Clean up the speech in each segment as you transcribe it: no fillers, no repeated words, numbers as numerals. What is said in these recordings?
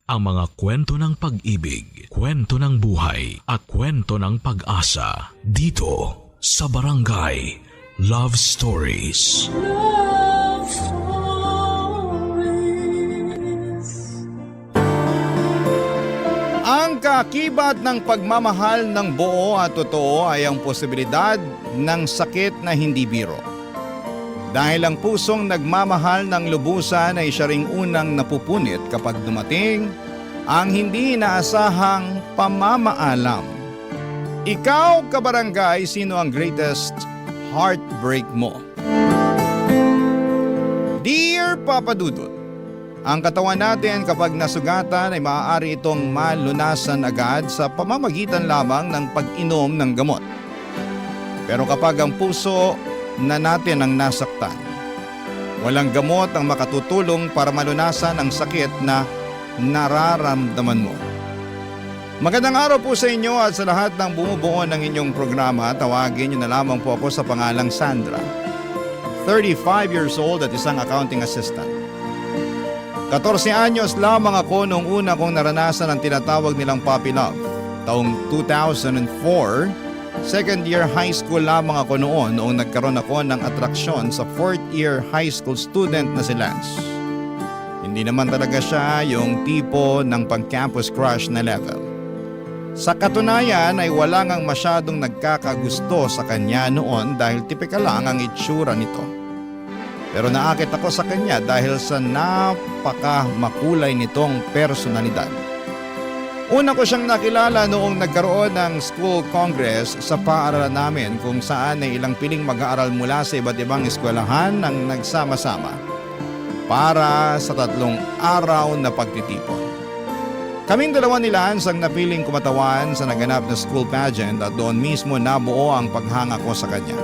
ang mga kwento ng pag-ibig, kwento ng buhay, at kwento ng pag-asa dito sa Barangay Love Stories. Love Stories. Ang kaakibat ng pagmamahal ng buo at totoo ay ang posibilidad ng sakit na hindi biro. Dahil ang pusong nagmamahal ng lubusan ay siya ring unang napupunit kapag dumating ang hindi inaasahang pamamaalam. Ikaw, kabarangay, sino ang greatest heartbreak mo? Dear Papa Dudut, ang katawan natin kapag nasugatan ay maaari itong malunasan agad sa pamamagitan lamang ng pag-inom ng gamot. Pero kapag ang puso na natin ang nasaktan, walang gamot ang makatutulong para malunasan ang sakit na nararamdaman mo. Magandang araw po sa inyo at sa lahat ng bumubuo ng inyong programa. Tawagin niyo na lamang po ako sa pangalang Sandra. 35 years old at isang accounting assistant. 14 anyos lamang ako noong una kong naranasan ang tinatawag nilang puppy love. Taong 2004, second year high school lamang ako noong nagkaroon ako ng atraksyon sa fourth year high school student na si Lance. Hindi naman talaga siya yung tipo ng pang-campus crush na level. Sa katunayan ay wala ngang masyadong nagkakagusto sa kanya noon dahil tipikal lang ang itsura nito. Pero naakit ako sa kanya dahil sa napaka-makulay nitong personalidad. Una ko siyang nakilala noong nagkaroon ng school congress sa paaralan namin kung saan ay ilang piling mag-aaral mula sa iba't ibang eskwelahan ang nagsama-sama para sa 3 araw na pagtitipon. Kaming dalawa ni Lance ang napiling kumatawan sa naganap na school pageant at doon mismo nabuo ang paghanga ko sa kanya.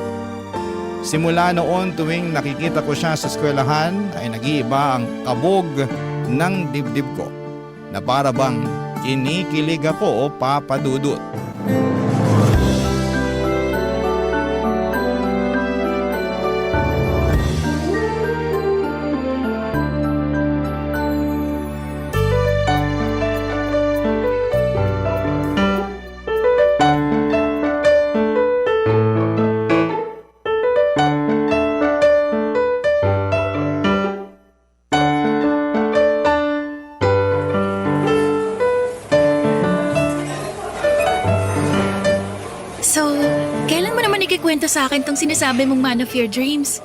Simula noon tuwing nakikita ko siya sa eskwelahan ay nag-iiba ang kabog ng dibdib ko na para bang kinikilig ako, Papa Dudut. Kwento sa akin tong sinasabi mong man of your dreams.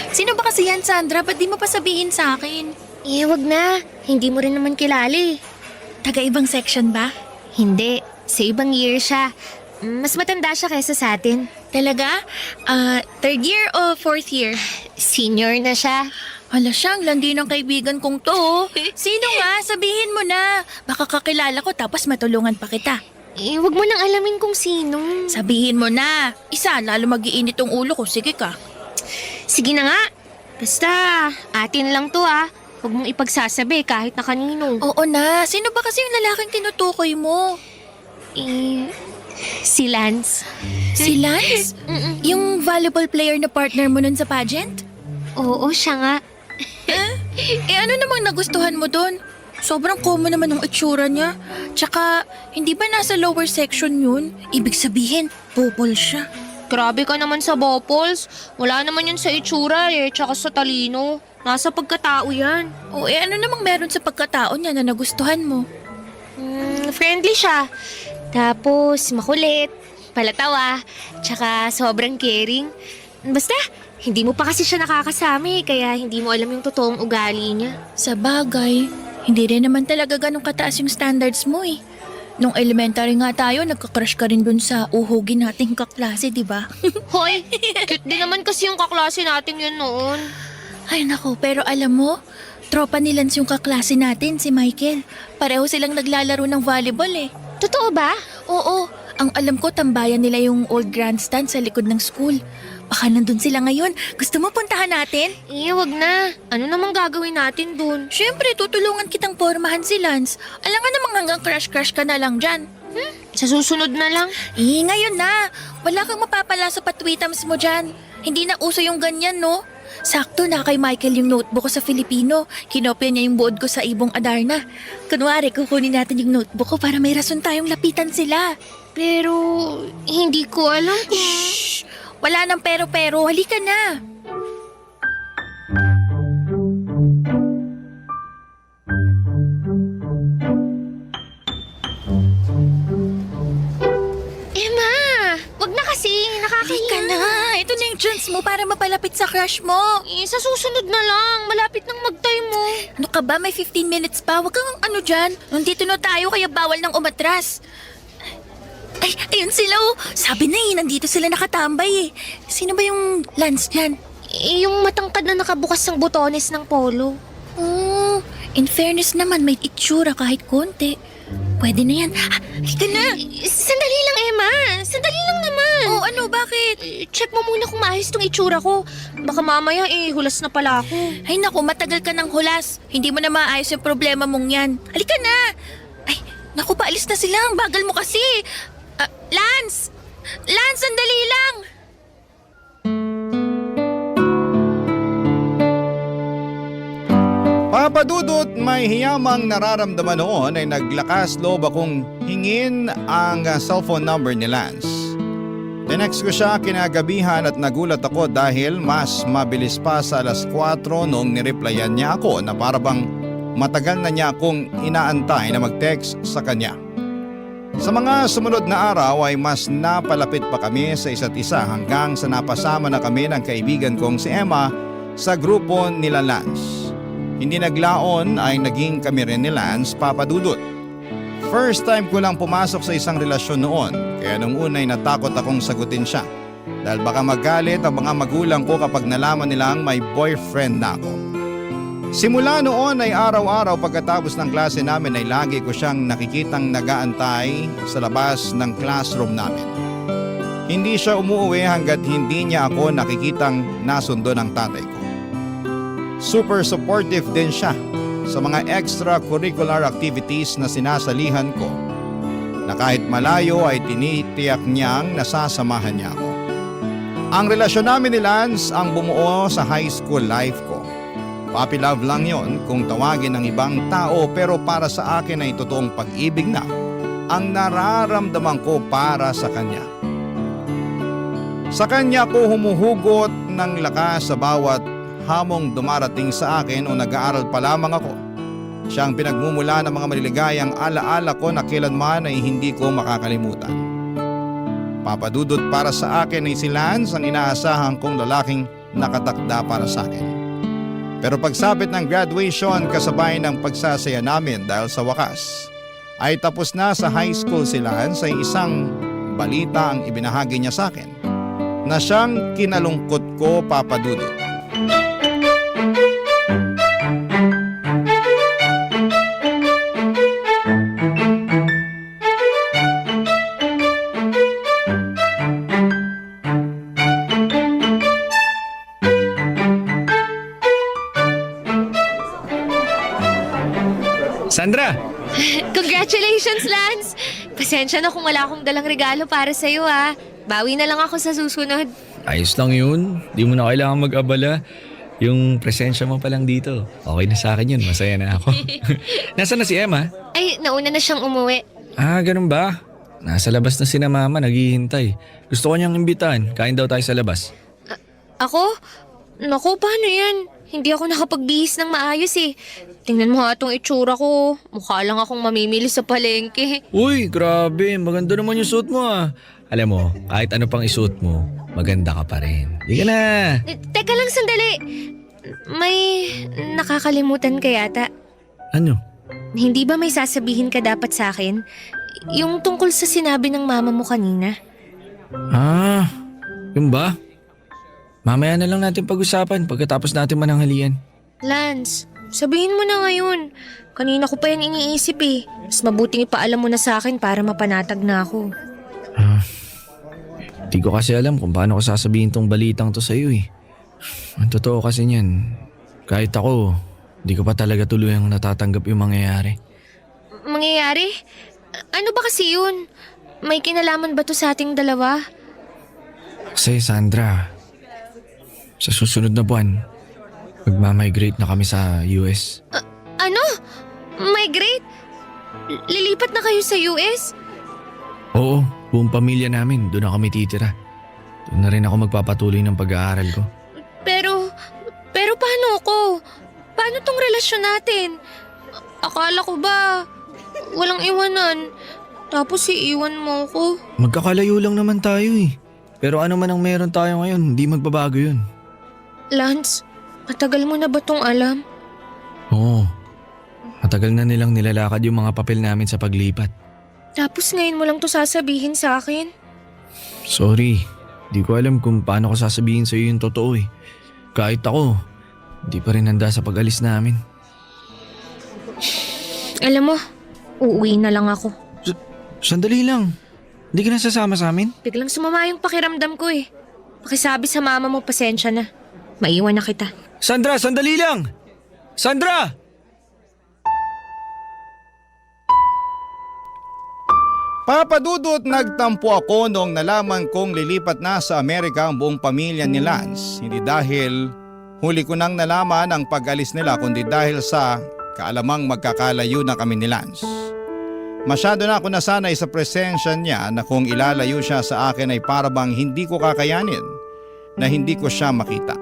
Sino ba kasi yan, Sandra? Ba't di mo pa sabihin sa akin? Wag na. Hindi mo rin naman kilala eh. Taga-ibang section ba? Hindi. Sa ibang year siya. Mas matanda siya kaysa sa atin. Talaga? Third year o fourth year? Senior na siya. Hala siyang landi ng kaibigan kong to. Sino nga? Sabihin mo na. Baka kakilala ko tapos matulungan pa kita. Wag mo nang alamin kung sino. Sabihin mo na. Isa, lalo mag-iinit ang ulo ko. Sige ka. Sige na nga. Basta, atin lang to ah. Huwag mong ipagsasabi kahit na kanino. Oo na. Sino ba kasi yung lalaking tinutukoy mo? Si Lance. Si Lance? Yung volleyball player na partner mo nun sa pageant? Oo, siya nga. Ano namang nagustuhan mo dun? Sobrang common naman ng itsura niya. Tsaka, hindi ba nasa lower section yun? Ibig sabihin, bopol siya. Grabe ka naman sa Bopols. Wala naman yun sa itsura tsaka sa talino. Nasa pagkatao yan. O ano namang meron sa pagkatao niya na nagustuhan mo? Friendly siya. Tapos makulit, palatawa, tsaka sobrang caring. Basta, hindi mo pa kasi siya nakakasama kaya hindi mo alam yung totoong ugali niya. Sa bagay, hindi rin naman talaga ganun kataas yung standards mo eh. Nung elementary nga tayo, nagka-crush ka rin dun sa uhugin nating kaklase, di ba? Hoy, cute din naman kasi yung kaklase natin yun noon. Ay nako, pero alam mo, tropa ni Lance yung kaklase natin, si Michael. Pareho silang naglalaro ng volleyball eh. Totoo ba? Oo, ang alam ko tambayan nila yung old grandstand sa likod ng school. Baka nandun sila ngayon. Gusto mo puntahan natin? Wag na. Ano namang gagawin natin dun? Siyempre, tutulungan kitang pormahan si Lance. Alam nga namang hanggang crush-crush ka na lang dyan. Sa susunod na lang? Ngayon na. Wala kang mapapala sa patwitams mo dyan. Hindi na uso yung ganyan, no? Sakto na kay Michael yung notebook ko sa Filipino. Kinopya niya yung board ko sa Ibong Adarna. Kunwari, kukunin natin yung notebook ko para may rason tayong lapitan sila. Pero hindi ko alam kung... Shh! Wala nang pero-pero. Halika na. Emma, wag na kasi. Halika Nakakahiya. na. Ito na yung chance mo para mapalapit sa crush mo. Sa susunod na lang. Malapit nang mag-time mo. Ano ka ba? May 15 minutes pa. Huwag kang ano dyan. Nandito na tayo kaya bawal nang umatras. Ay, ayun sila oh. Sabi na nandito sila nakatambay eh. Sino ba yung Lance dyan? Yung matangkad na nakabukas ng botones ng polo. Oh, in fairness naman, may itsura kahit konti. Pwede na yan. Halika na. Sandali lang, Emma. Sandali lang naman. Oh, ano? Bakit? Check mo muna kung maayos tong itsura ko. Baka mamaya hulas na pala ako. Ay naku, matagal ka ng hulas. Hindi mo na maayos yung problema mong yan. Halika na. Ay, naku, paalis na sila. Ang bagal mo kasi. Lance! Lance, sandali lang! Papadudot, may hiyamang nararamdaman noon ay naglakas loob akong hingin ang cellphone number ni Lance. Tinext ko siya kinagabihan at nagulat ako dahil mas mabilis pa sa 4:00 noong nireplyan niya ako na parabang matagal na niya akong inaantay na mag-text sa kanya. Sa mga sumunod na araw ay mas napalapit pa kami sa isa't isa hanggang sa napasama na kami ng kaibigan kong si Emma sa grupo nila Lance. Hindi naglaon ay naging kami rin ni Lance, Papadudot. First time ko lang pumasok sa isang relasyon noon, kaya nung una ay natakot akong sagutin siya dahil baka magalit ang mga magulang ko kapag nalaman nilang may boyfriend na ako. Simula noon ay araw-araw pagkatapos ng klase namin ay lagi ko siyang nakikitang nagaantay sa labas ng classroom namin. Hindi siya umuwi hanggat hindi niya ako nakikitang nasundo ng tatay ko. Super supportive din siya sa mga extracurricular activities na sinasalihan ko na kahit malayo ay tinitiyak niyang nasasamahan niya ako. Ang relasyon namin ni Lance ang bumuo sa high school life ko. Puppy love lang yon kung tawagin ng ibang tao pero para sa akin ay totoong pag-ibig na ang nararamdaman ko para sa kanya. Sa kanya ko humuhugot ng lakas sa bawat hamong dumarating sa akin o nag-aaral pa lamang ako. Siya ang pinagmumula ng mga maliligayang alaala ko na kailanman ay hindi ko makakalimutan. Papadudot, para sa akin ay si Lance ang inaasahan kong lalaking nakatakda para sa akin. Pero pagsapit ng graduation kasabay ng pagsasaya namin dahil sa wakas ay tapos na sa high school si Lance ay isang balita ang ibinahagi niya sa akin na siyang kinalungkot ko, Papadudot. Sandra! Congratulations, Lance! Pasensya na kung wala akong dalang regalo para sa'yo ah. Bawi na lang ako sa susunod. Ayos lang yun. Di mo na kailangan mag-abala. Yung presensya mo pa lang dito. Okay na sa akin yun. Masaya na ako. Nasaan na si Emma? Ay, nauna na siyang umuwi. Ah, ganun ba? Nasa labas na sina mama, naghihintay. Gusto ko niyang imbitahan. Kain daw tayo sa labas. Ako? Naku, paano yan? Hindi ako nakapagbihis ng maayos eh. Tingnan mo nga itong itsura ko. Mukha lang akong mamimili sa palengke. Uy, grabe. Maganda naman yung suot mo ah. Alam mo, kahit ano pang isuot mo, maganda ka pa rin. Di ka na. Teka lang sandali. May nakakalimutan ka yata. Ano? Hindi ba may sasabihin ka dapat sa akin? Yung tungkol sa sinabi ng mama mo kanina. Ah, yun ba? Mamaya na lang natin pag-usapan pagkatapos natin mananghalian. Lance, sabihin mo na ngayon. Kanina ko pa yan iniisip eh. Mas mabuting ipaalam mo na sa akin para mapanatag na ako. Di ko kasi alam kung paano ko sasabihin tong balitang to sa'yo eh. Ang totoo kasi niyan, kahit ako, di ko pa talaga tuluyang natatanggap yung mangyayari. Mangyayari? Ano ba kasi yun? May kinalaman ba to sa ating dalawa? Kasi Sandra, sa susunod na buwan, Magmamigrate na kami sa US. Ano? Migrate? Lilipat na kayo sa US? Oo, buong pamilya namin. Doon na kami titira. Doon na rin ako magpapatuloy ng pag-aaral ko. Pero paano ako? Paano tong relasyon natin? Akala ko ba walang iwanan? Tapos iiwan mo ko. Magkakalayo lang naman tayo eh. Pero ano man ang meron tayo ngayon, hindi magbabago yun. Lance, matagal mo na ba tong alam? Oo. Matagal na nilang nilalakad yung mga papel namin sa paglipat. Tapos ngayon mo lang to sasabihin sa akin? Sorry, di ko alam kung paano ko sasabihin sa iyo yung totoo eh. Kahit ako, di pa rin handa sa pag-alis namin. Alam mo, uuwi na lang ako. Sandali lang. Hindi ka na sasama sa amin? Biglang sumama yung pakiramdam ko eh. Pakisabi sa mama mo, pasensya na. Maiwan na kita. Sandra, sandali lang! Sandra! Papadudot, nagtampo ako noong nalaman kong lilipat na sa Amerika ang buong pamilya ni Lance. Hindi dahil huli ko nang nalaman ang pag-alis nila, kundi dahil sa kaalamang magkakalayo na kami ni Lance. Masyado na ako nasanay sa presensya niya na kung ilalayo siya sa akin ay parabang hindi ko kakayanin na hindi ko siya makita,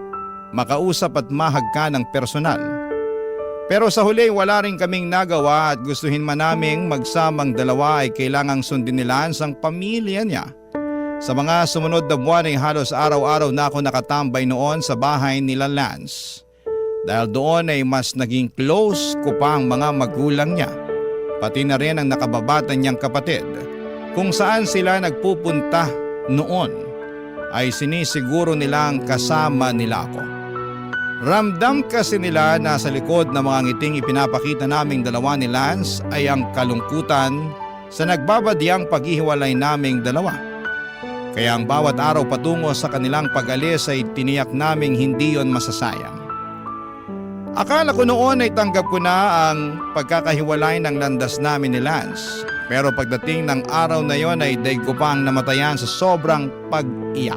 makausap at mahagka ng personal. Pero sa huli wala rin kaming nagawa at gustuhin man naming magsamang dalawa ay kailangang sundin ni Lance ang pamilya niya. Sa mga sumunod na buwan ay halos araw-araw na ako nakatambay noon sa bahay nila Lance. Dahil doon ay mas naging close ko pa ang mga magulang niya. Pati na rin ang nakababata niyang kapatid. Kung saan sila nagpupunta noon ay sinisiguro nilang kasama nila ako. Ramdam kasi nila na sa likod ng mga ngiting ipinapakita naming dalawa ni Lance ay ang kalungkutan sa nagbabadyang paghihiwalay naming dalawa. Kaya ang bawat araw patungo sa kanilang pag-alis ay tiniyak naming hindi yon masasayang. Akala ko noon ay tanggap ko na ang pagkakahiwalay ng landas namin ni Lance. Pero pagdating ng araw na yon ay daig ko pang namatayan sa sobrang pag-iyak.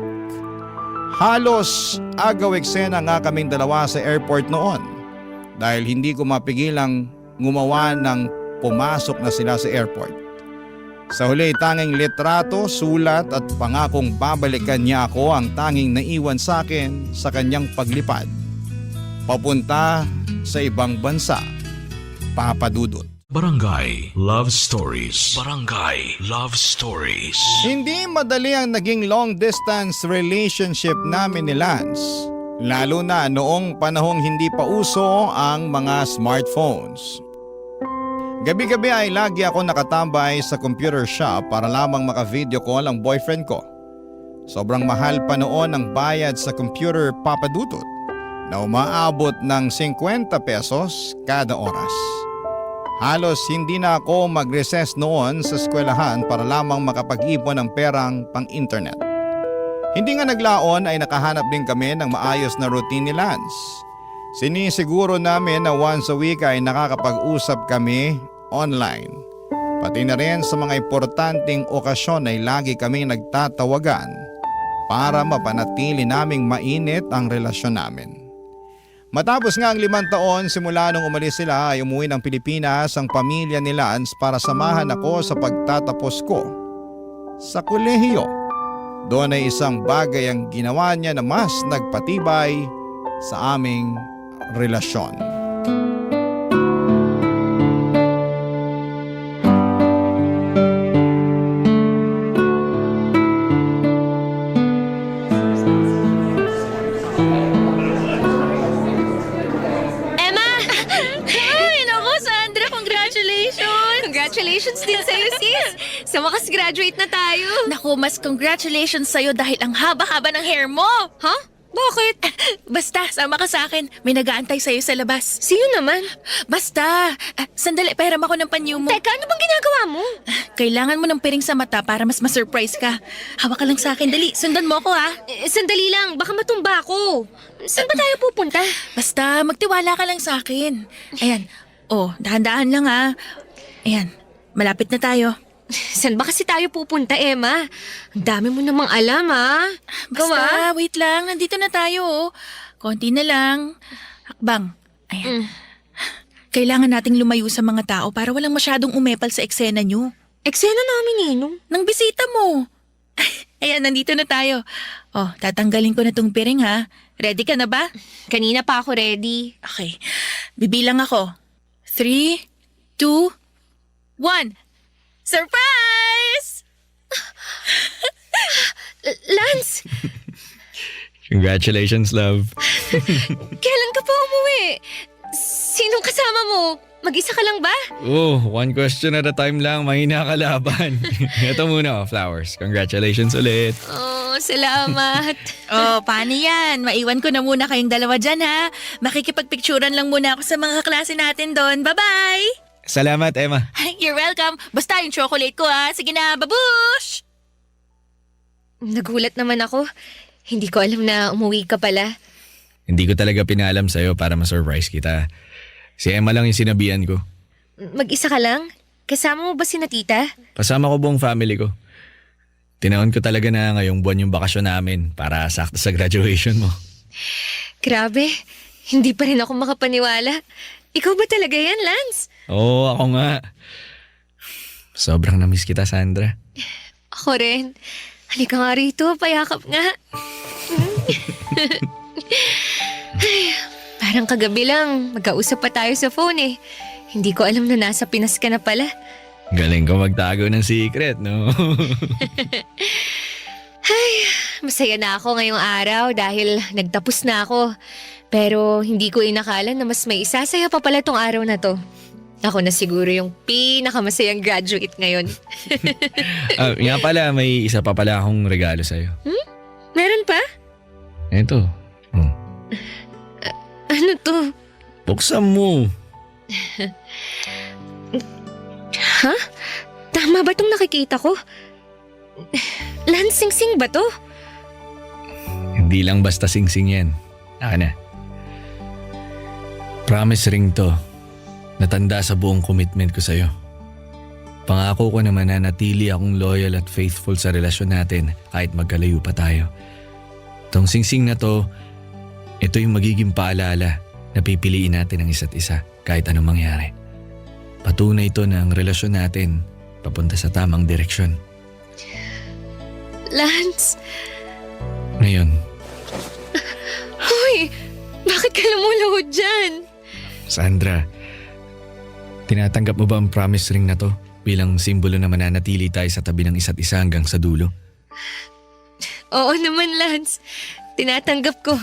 Halos agaw eksena nga kaming dalawa sa airport noon. Dahil hindi ko mapigilang ngumawa ng pumasok na sila sa airport. Sa huli tanging litrato, sulat at pangakong babalikan niya ako ang tanging naiwan sa akin sa kanyang paglipad papunta sa ibang bansa. Papadudot. Barangay Love Stories. Barangay Love Stories. Hindi madali ang naging long distance relationship namin ni Lance. Lalo na noong panahong hindi pa uso ang mga smartphones. Gabi-gabi ay lagi ako nakatambay sa computer shop para lamang maka-video call ang boyfriend ko. Sobrang mahal pa noon ang bayad sa computer, papadudot, na umaabot ng 50 pesos kada oras. Halos hindi na ako mag-recess noon sa eskwelahan para lamang makapag-ipon ng perang pang-internet. Hindi nga naglaon ay nakahanap din kami ng maayos na routine ni Lance. Sinisiguro namin na once a week ay nakakapag-usap kami online. Pati na rin sa mga importanteng okasyon ay lagi kaming nagtatawagan para mapanatili naming mainit ang relasyon namin. Matapos nga ang 5 taon simula nung umalis sila ay umuwi ng Pilipinas ang pamilya ni Lance para samahan ako sa pagtatapos ko sa kolehiyo. Doon ay isang bagay ang ginawa niya na mas nagpatibay sa aming relasyon. Congratulations din sa'yo, sis! Sa wakas graduate na tayo. Naku, mas congratulations sa'yo dahil ang haba-haba ng hair mo. Ha? Bakit? Basta, sama ka sa akin. May nag-aantay sa'yo sa labas. Sino naman? Basta, sandali, pahiram ako ng panyo mo. Teka, ano bang ginagawa mo? Kailangan mo ng piring sa mata para mas ma-surprise ka. Hawak ka lang sa akin, dali. Sundan mo ako, ha? Sandali lang, baka matumba ako. Saan ba tayo pupunta? Basta, magtiwala ka lang sa akin. Ayan. Oh, dahan-dahan lang, ha? Ayan, malapit na tayo. Saan ba kasi tayo pupunta, Emma? Ang dami mo namang alam, ha? Basta, wait lang. Nandito na tayo, oh. Konti na lang. Hakbang. Ayan. Kailangan nating lumayo sa mga tao para walang masyadong umepal sa eksena nyo. Eksena namin, Ninong. Nang bisita mo. Ayan, nandito na tayo. Oh, tatanggalin ko na tong piring ha. Ready ka na ba? Kanina pa ako ready. Okay. Bibilang ako. 3, 2, 1. Surprise! Lance, Congratulations, love. kailan ka pa umuwi? Sinong kasama mo? Mag-isa ka lang ba? Oh, one question at a time lang, mahina ka laban. Ito muna, flowers. Congratulations ulit. Oh, salamat. Oh, paano yan? Maiwan ko na muna kayong dalawa dyan ha. Makikipagpicturan lang muna ako sa mga klase natin doon. Bye-bye! Salamat, Emma. You're welcome. Basta yung chocolate ko ha. Sige na, babush! Nagulat naman ako. Hindi ko alam na umuwi ka pala. Hindi ko talaga pinaalam sa'yo para ma-surprise kita. Si Emma lang yung sinabihan ko. Mag-isa ka lang? Kasama mo ba si tita? Kasama ko buong family ko. Tinaon ko talaga na ngayong buwan yung bakasyon namin para sakto sa graduation mo. Grabe, hindi pa rin ako makapaniwala. Ikaw ba talaga yan, Lance? Oo, ako nga. Sobrang namiss kita, Sandra. Ako rin. Halika nga rito, payakap nga. Ay, parang kagabi lang, magkausap pa tayo sa phone eh. Hindi ko alam na nasa Pinas ka na pala. Galing ko magtago ng secret, no? Masaya na ako ngayong araw dahil nagtapos na ako. Pero hindi ko inakala na mas may isasaya pa pala tong araw na to. Ako na siguro yung pinakamasayang graduate ngayon. Nga pala, may isa pa pala akong regalo sa'yo. Meron pa? Ito. Ano to? Buksan mo. Ha? Tama ba tong nakikita ko? Lansing-sing ba to? Hindi lang basta sing-sing yan. Na. Promise ring to. Natanda sa buong commitment ko sa'yo. Pangako ko naman na natili akong loyal at faithful sa relasyon natin kahit magkalayo pa tayo. Tong sing-sing na to, ito yung magiging paalala na pipiliin natin ang isa't isa kahit anong mangyari. Patunay ito na ang relasyon natin papunta sa tamang direksyon. Lance, Ngayon, hoy! Bakit ka lumuluhod dyan? Sandra, tinatanggap mo ba ang promise ring na to bilang simbolo na mananatili tayo sa tabi ng isa't isa hanggang sa dulo? Oo naman, Lance. Tinatanggap ko.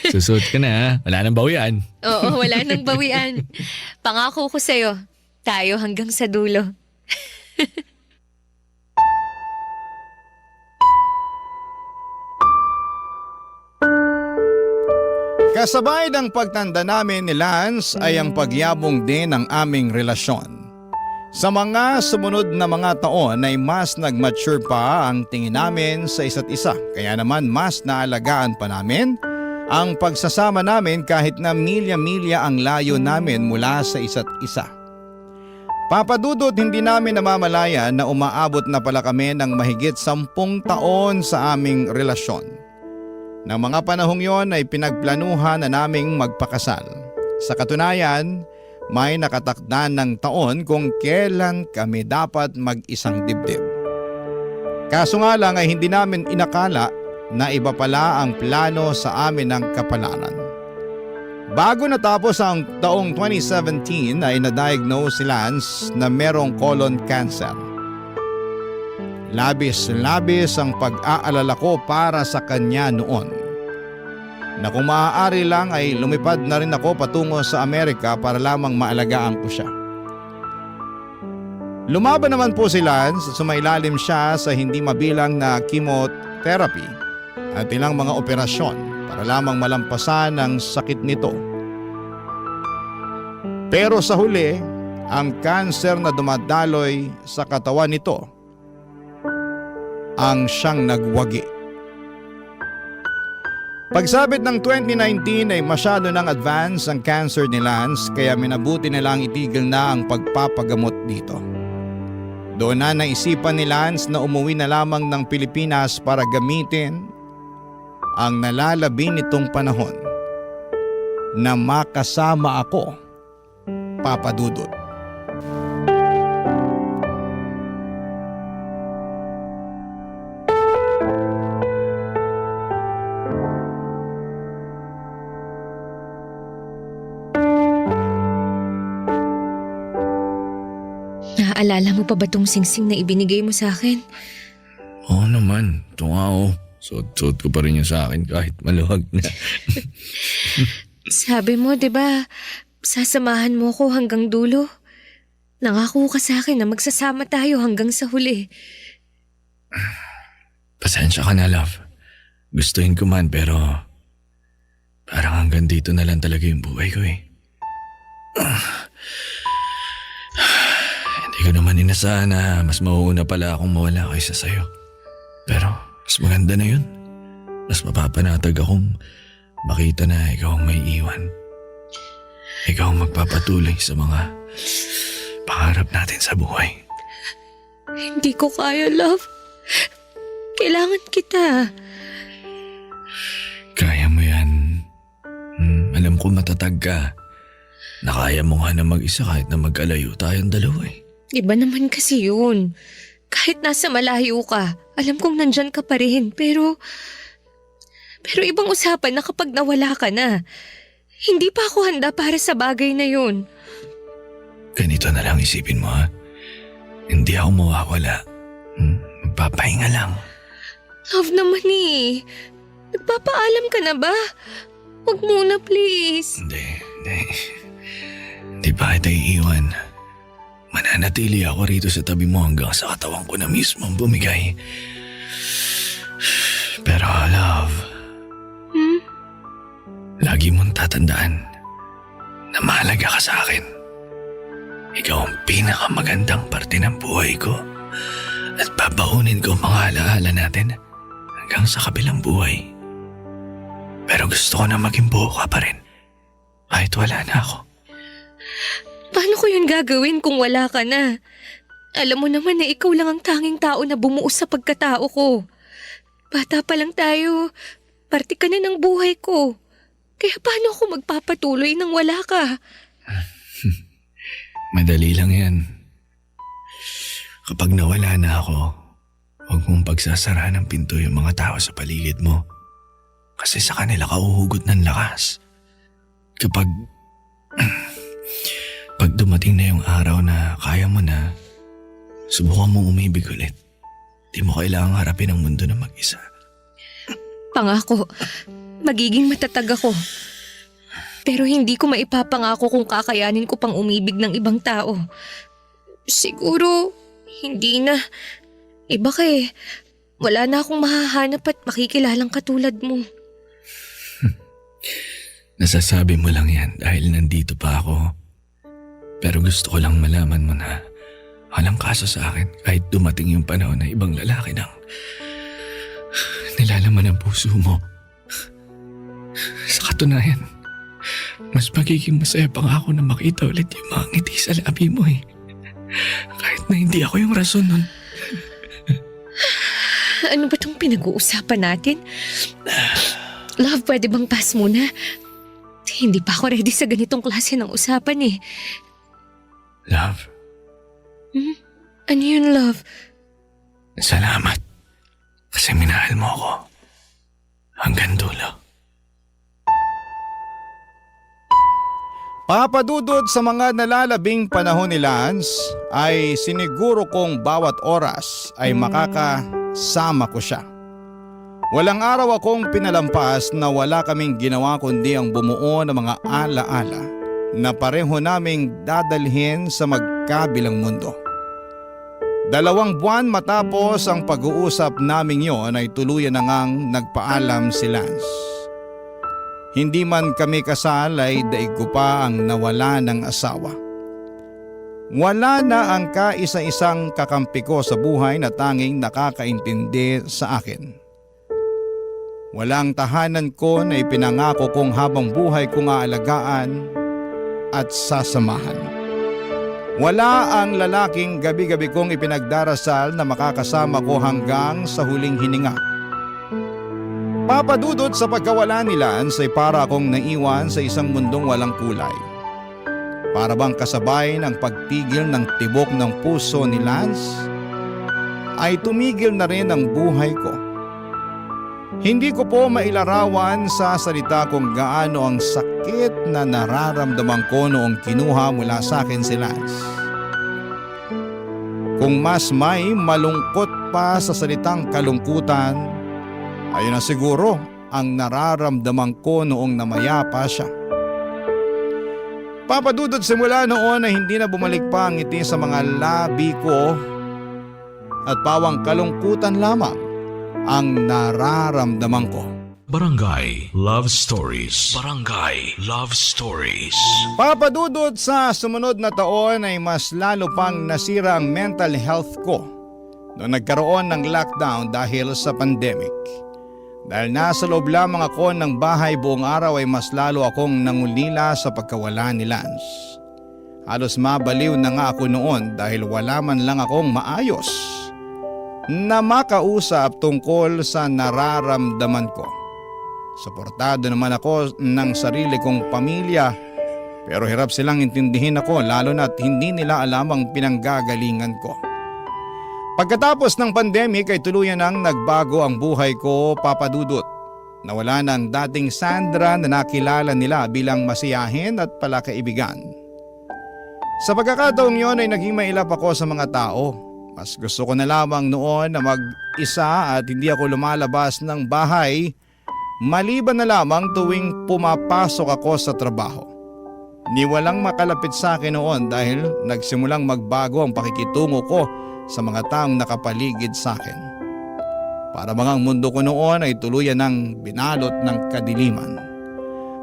Susuot ka na ha? Wala nang bawian. Oo, wala nang bawian. Pangako ko sa'yo, tayo hanggang sa dulo. Kasabay ng pagtanda namin ni Lance ay ang pagyabong din ng aming relasyon. Sa mga sumunod na mga taon ay mas nag-mature pa ang tingin namin sa isa't isa. Kaya naman mas naalagaan pa namin ang pagsasama namin kahit na milya-milya ang layo namin mula sa isa't isa. Papadudot, hindi namin namamalayan na umaabot na pala kami ng mahigit 10 taon sa aming relasyon. Nang mga panahong yon ay pinagplanuhan na naming magpakasal. Sa katunayan, may nakatakda ng taon kung kailan kami dapat mag-isang dibdib. Kaso nga lang ay hindi namin inakala na iba pala ang plano sa amin ng kapalaran. Bago natapos ang taong 2017 ay na-diagnose si Lance na merong colon cancer. Labis-labis ang pag-aalala ko para sa kanya noon. Na kung maaari lang ay lumipad na rin ako patungo sa Amerika para lamang maalagaan ko siya. Lumaban naman po si Lance at sumailalim siya sa hindi mabilang na chemotherapy at ilang mga operasyon para lamang malampasan ang sakit nito. Pero sa huli, ang kanser na dumadaloy sa katawan nito ang siyang nagwagi. Pagsabit ng 2019 ay masyado nang advance ang cancer ni Lance kaya minabuti nilang itigil na ang pagpapagamot dito. Doon na naisipan ni Lance na umuwi na lamang ng Pilipinas para gamitin ang nalalabi nitong panahon. na makasama ako, Papa Dudut. Naaalala mo pa ba tong singsing na ibinigay mo sa akin? Oo naman, ito nga Suot-suot ko pa rin yung sa akin kahit maluwag na. Sabi mo, 'di ba, sasamahan mo ko hanggang dulo. Nangako ka sa akin na magsasama tayo hanggang sa huli. Pasensya ka na, love. Gustuhin ko man pero parang hanggang dito na lang talaga yung buhay ko eh. Hindi ko naman inasahan na mas mauuna pala akong mawala kaysa sa'yo. Pero mas maganda na yun. Mas mapapanatag akong makita na ikaw ang may iwan. Ikaw ang magpapatuloy sa mga pangarap natin sa buhay. Hindi ko kaya, love. Kailangan kita. Kaya mo yan. Alam ko matatag ka. Na kaya mo nga na mag-isa kahit na magkalayo tayong dalawa eh. Iba naman kasi yun. Kahit nasa malayo ka, alam kong nandyan ka pa rin. Pero ibang usapan na kapag nawala ka na. Hindi pa ako handa para sa bagay na yun. Ganito na lang isipin mo ha. Hindi ako mawawala. Magpapahinga lang. Love naman eh. Nagpapaalam ka na ba? Huwag muna please. Hindi. Hindi pa kita iiwan. Mananatili ako rito sa tabi mo hanggang sa katawan ko na mismo ang bumigay. Pero love, lagi mong tatandaan na mahalaga ka sa akin. Ikaw ang pinakamagandang parte ng buhay ko at babaunin ko ang mga alaala natin hanggang sa kabilang buhay. Pero gusto ko na maging buo ka pa rin kahit wala na ako. Paano ko yun gagawin kung wala ka na? Alam mo naman na ikaw lang ang tanging tao na bumuo sa pagkatao ko. Bata pa lang tayo, parte ka na ng buhay ko. Kaya paano ako magpapatuloy nang wala ka? Madali lang yan. Kapag nawala na ako, huwag mong pagsasara ng pinto yung mga tao sa paligid mo. Kasi sa kanila ka uhugot ng lakas. Pag dumating na yung araw na kaya mo na, subukan mong umibig ulit. Di mo kailangang harapin ang mundo na mag-isa. Pangako, magiging matatag ako. Pero hindi ko maipapangako kung kakayanin ko pang umibig ng ibang tao. Siguro, hindi na. Iba ka eh. Wala na akong mahahanap at makikilalang katulad mo. Nasasabi mo lang yan dahil nandito pa ako. Pero gusto ko lang malaman mo na walang kaso sa akin kahit dumating yung panahon na ibang lalaki nang nilalaman ang puso mo. Sa katunayan, mas magiging masaya pa nga ako na makita ulit yung mga ngiti sa labi mo eh. Kahit na hindi ako yung rason nun. Ano ba itong pinag-uusapan natin? Love, pwede bang pass muna? Hindi pa ako ready sa ganitong klase ng usapan eh. Love, Ano yun, love? salamat. Kasi minahal mo ako. Hanggang dulo. Papadudod sa mga nalalabing panahon ni Lance ay siniguro kong bawat oras ay makakasama ko siya. Walang araw akong pinalampas na wala kaming ginawa kundi ang bumuo ng mga alaala na pareho naming dadalhin sa magkabilang mundo. 2 buwan matapos ang pag-uusap naming yon ay tuluyan na ngang nagpaalam si Lance. Hindi man kami kasal ay daig ko pa ang nawala ng asawa. Wala na ang kaisa-isang kakampi ko sa buhay na tanging nakakaintindi sa akin. Walang tahanan ko na ipinangako kong habang buhay kong aalagaan at sasamahan. Wala ang lalaking gabi-gabi kong ipinagdarasal na makakasama ko hanggang sa huling hininga. Papadudot sa pagkawala ni Lance ay para akong naiwan sa isang mundong walang kulay. Para bang kasabay ng pagpigil ng tibok ng puso ni Lance, ay tumigil na rin ang buhay ko. Hindi ko po mailarawan sa salita kung gaano ang sakit na nararamdaman ko noong kinuha mula sa akin si Lance. Kung mas may malungkot pa sa salitang kalungkutan, ayun na siguro ang nararamdaman ko noong namayapa siya. Papadudot simula noon na hindi na bumalik pa ang ngiti sa mga labi ko at pawang kalungkutan lamang ang nararamdaman ko. Barangay Love Stories. Barangay Love Stories. Papadudot sa sumunod na taon ay mas lalo pang nasira ang mental health ko noong nagkaroon ng lockdown dahil sa pandemic. Dahil nasa loob lamang ako ng bahay buong araw ay mas lalo akong nangulila sa pagkawala ni Lance. Halos mabaliw na nga ako noon dahil wala man lang akong maayos na makausap tungkol sa nararamdaman ko. Suportado naman ako ng sarili kong pamilya pero hirap silang intindihin ako lalo na't hindi nila alam ang pinanggagalingan ko. Pagkatapos ng pandemic ay tuluyan nang nagbago ang buhay ko, Papadudot. Nawala na ang dating Sandra na nakilala nila bilang masiyahin at palakaibigan. Sa pagkakataong yon ay naging mailap ako sa mga tao. Mas gusto ko na lamang noon na mag-isa at hindi ako lumalabas ng bahay maliban na lamang tuwing pumapasok ako sa trabaho. Ni walang makalapit sa akin noon dahil nagsimulang magbago ang pakikitungo ko sa mga taong nakapaligid sa akin. Para bang ang mundo ko noon ay tuluyan ng binalot ng kadiliman.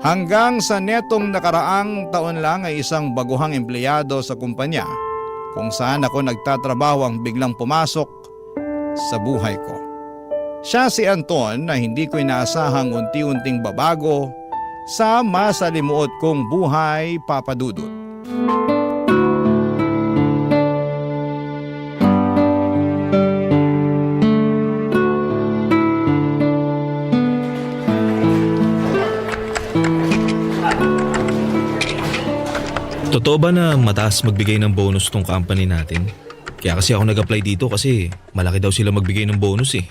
Hanggang sa netong nakaraang taon lang ay isang baguhang empleyado sa kumpanya kung saan ako nagtatrabaho ang biglang pumasok sa buhay ko. Siya si Anton na hindi ko inaasahang unti-unting babago sa masalimuot kong buhay, Papadudot. Totoo ba na mataas magbigay ng bonus tong company natin? Kaya kasi ako nag-apply dito kasi malaki daw sila magbigay ng bonus eh.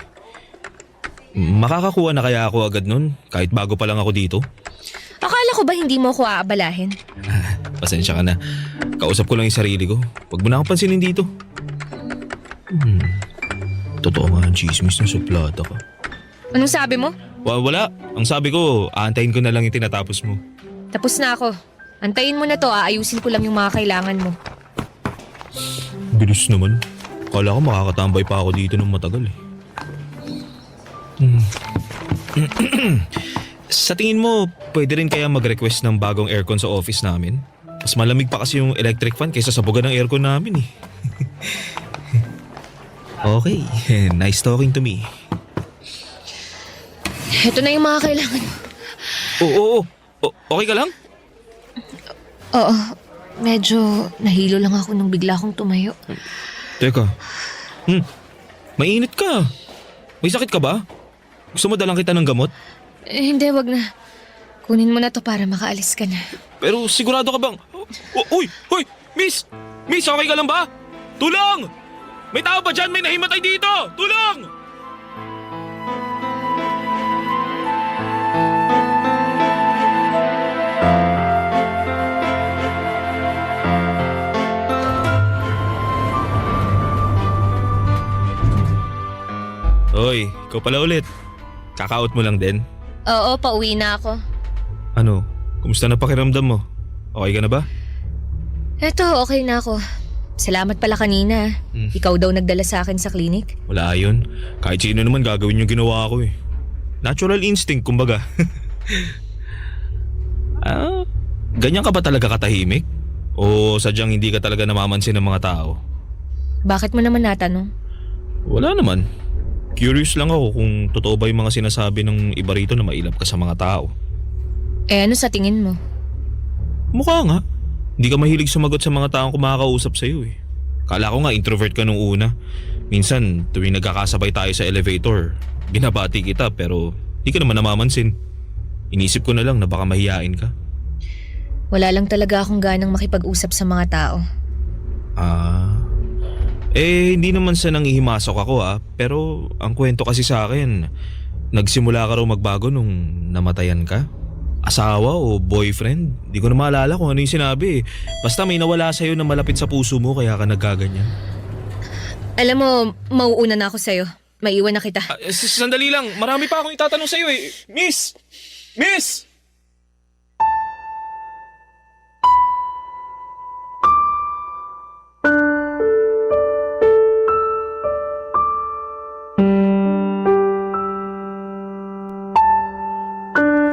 Makakakuha na kaya ako agad nun kahit bago pa lang ako dito? Akala ko ba hindi mo ako aabalahin? Pasensya ka na. Kausap ko lang yung sarili ko. Huwag mo na akong pansinin dito. Totoo nga ang chismis na suplada ka. Anong sabi mo? Wala. Ang sabi ko, aantayin ko na lang yung tinatapos mo. Tapos na ako. Antayin mo na to, aayusin ko lang yung mga kailangan mo. Bilis naman. Kala ko makakatambay pa ako dito ng matagal eh. Sa tingin mo, pwede rin kaya mag-request ng bagong aircon sa office namin? Mas malamig pa kasi yung electric fan kaysa sa buga ng aircon namin eh. Okay, nice talking to me. Ito na yung mga kailangan mo. Oo. Okay ka lang? Oo, medyo nahilo lang ako nung bigla akong tumayo. Teka. Mainit ka. May sakit ka ba? Gusto mo dalang kita ng gamot? Hindi, wag na. Kunin mo na to para makaalis ka na. Pero sigurado ka bang... Uy! Miss! Miss, okay ka lang ba? Tulong! May tao ba dyan? May nahimatay dito! Tulong! Hoy, ikaw pala ulit. Kaka-out mo lang din? Oo, pauwi na ako. Ano? Kumusta na pakiramdam mo? Okay ka na ba? Eto, okay na ako. Salamat pala kanina. Ikaw daw nagdala sa akin sa klinik. Wala yun. Kahit sino naman gagawin yung ginawa ko eh. Natural instinct, kumbaga. Ganyan ka ba talaga katahimik? O sadyang hindi ka talaga namamansin ng mga tao? Bakit mo naman natanong? Wala naman. Curious lang ako kung totoo ba yung mga sinasabi ng iba rito na mailap ka sa mga tao. Ano sa tingin mo? Mukha nga. Hindi ka mahilig sumagot sa mga taong kumakausap sa'yo eh. Kala ko nga introvert ka nung una. Minsan tuwing nagkakasabay tayo sa elevator, binabati kita pero Di ka naman namamansin. Inisip ko na lang na baka mahiyain ka. Wala lang talaga akong ganang makipag-usap sa mga tao. Hindi naman sa nangihimasok ako pero ang kwento kasi sa akin, nagsimula ka raw magbago nung namatayan ka? Asawa o boyfriend? Di ko na maalala kung ano yung sinabi. Basta may nawala sa'yo na malapit sa puso mo kaya ka nagkaganyan. Alam mo, mauuna na ako sa'yo. Maiwan na kita. Sandali lang, marami pa akong itatanong sa'yo eh. Miss! Miss!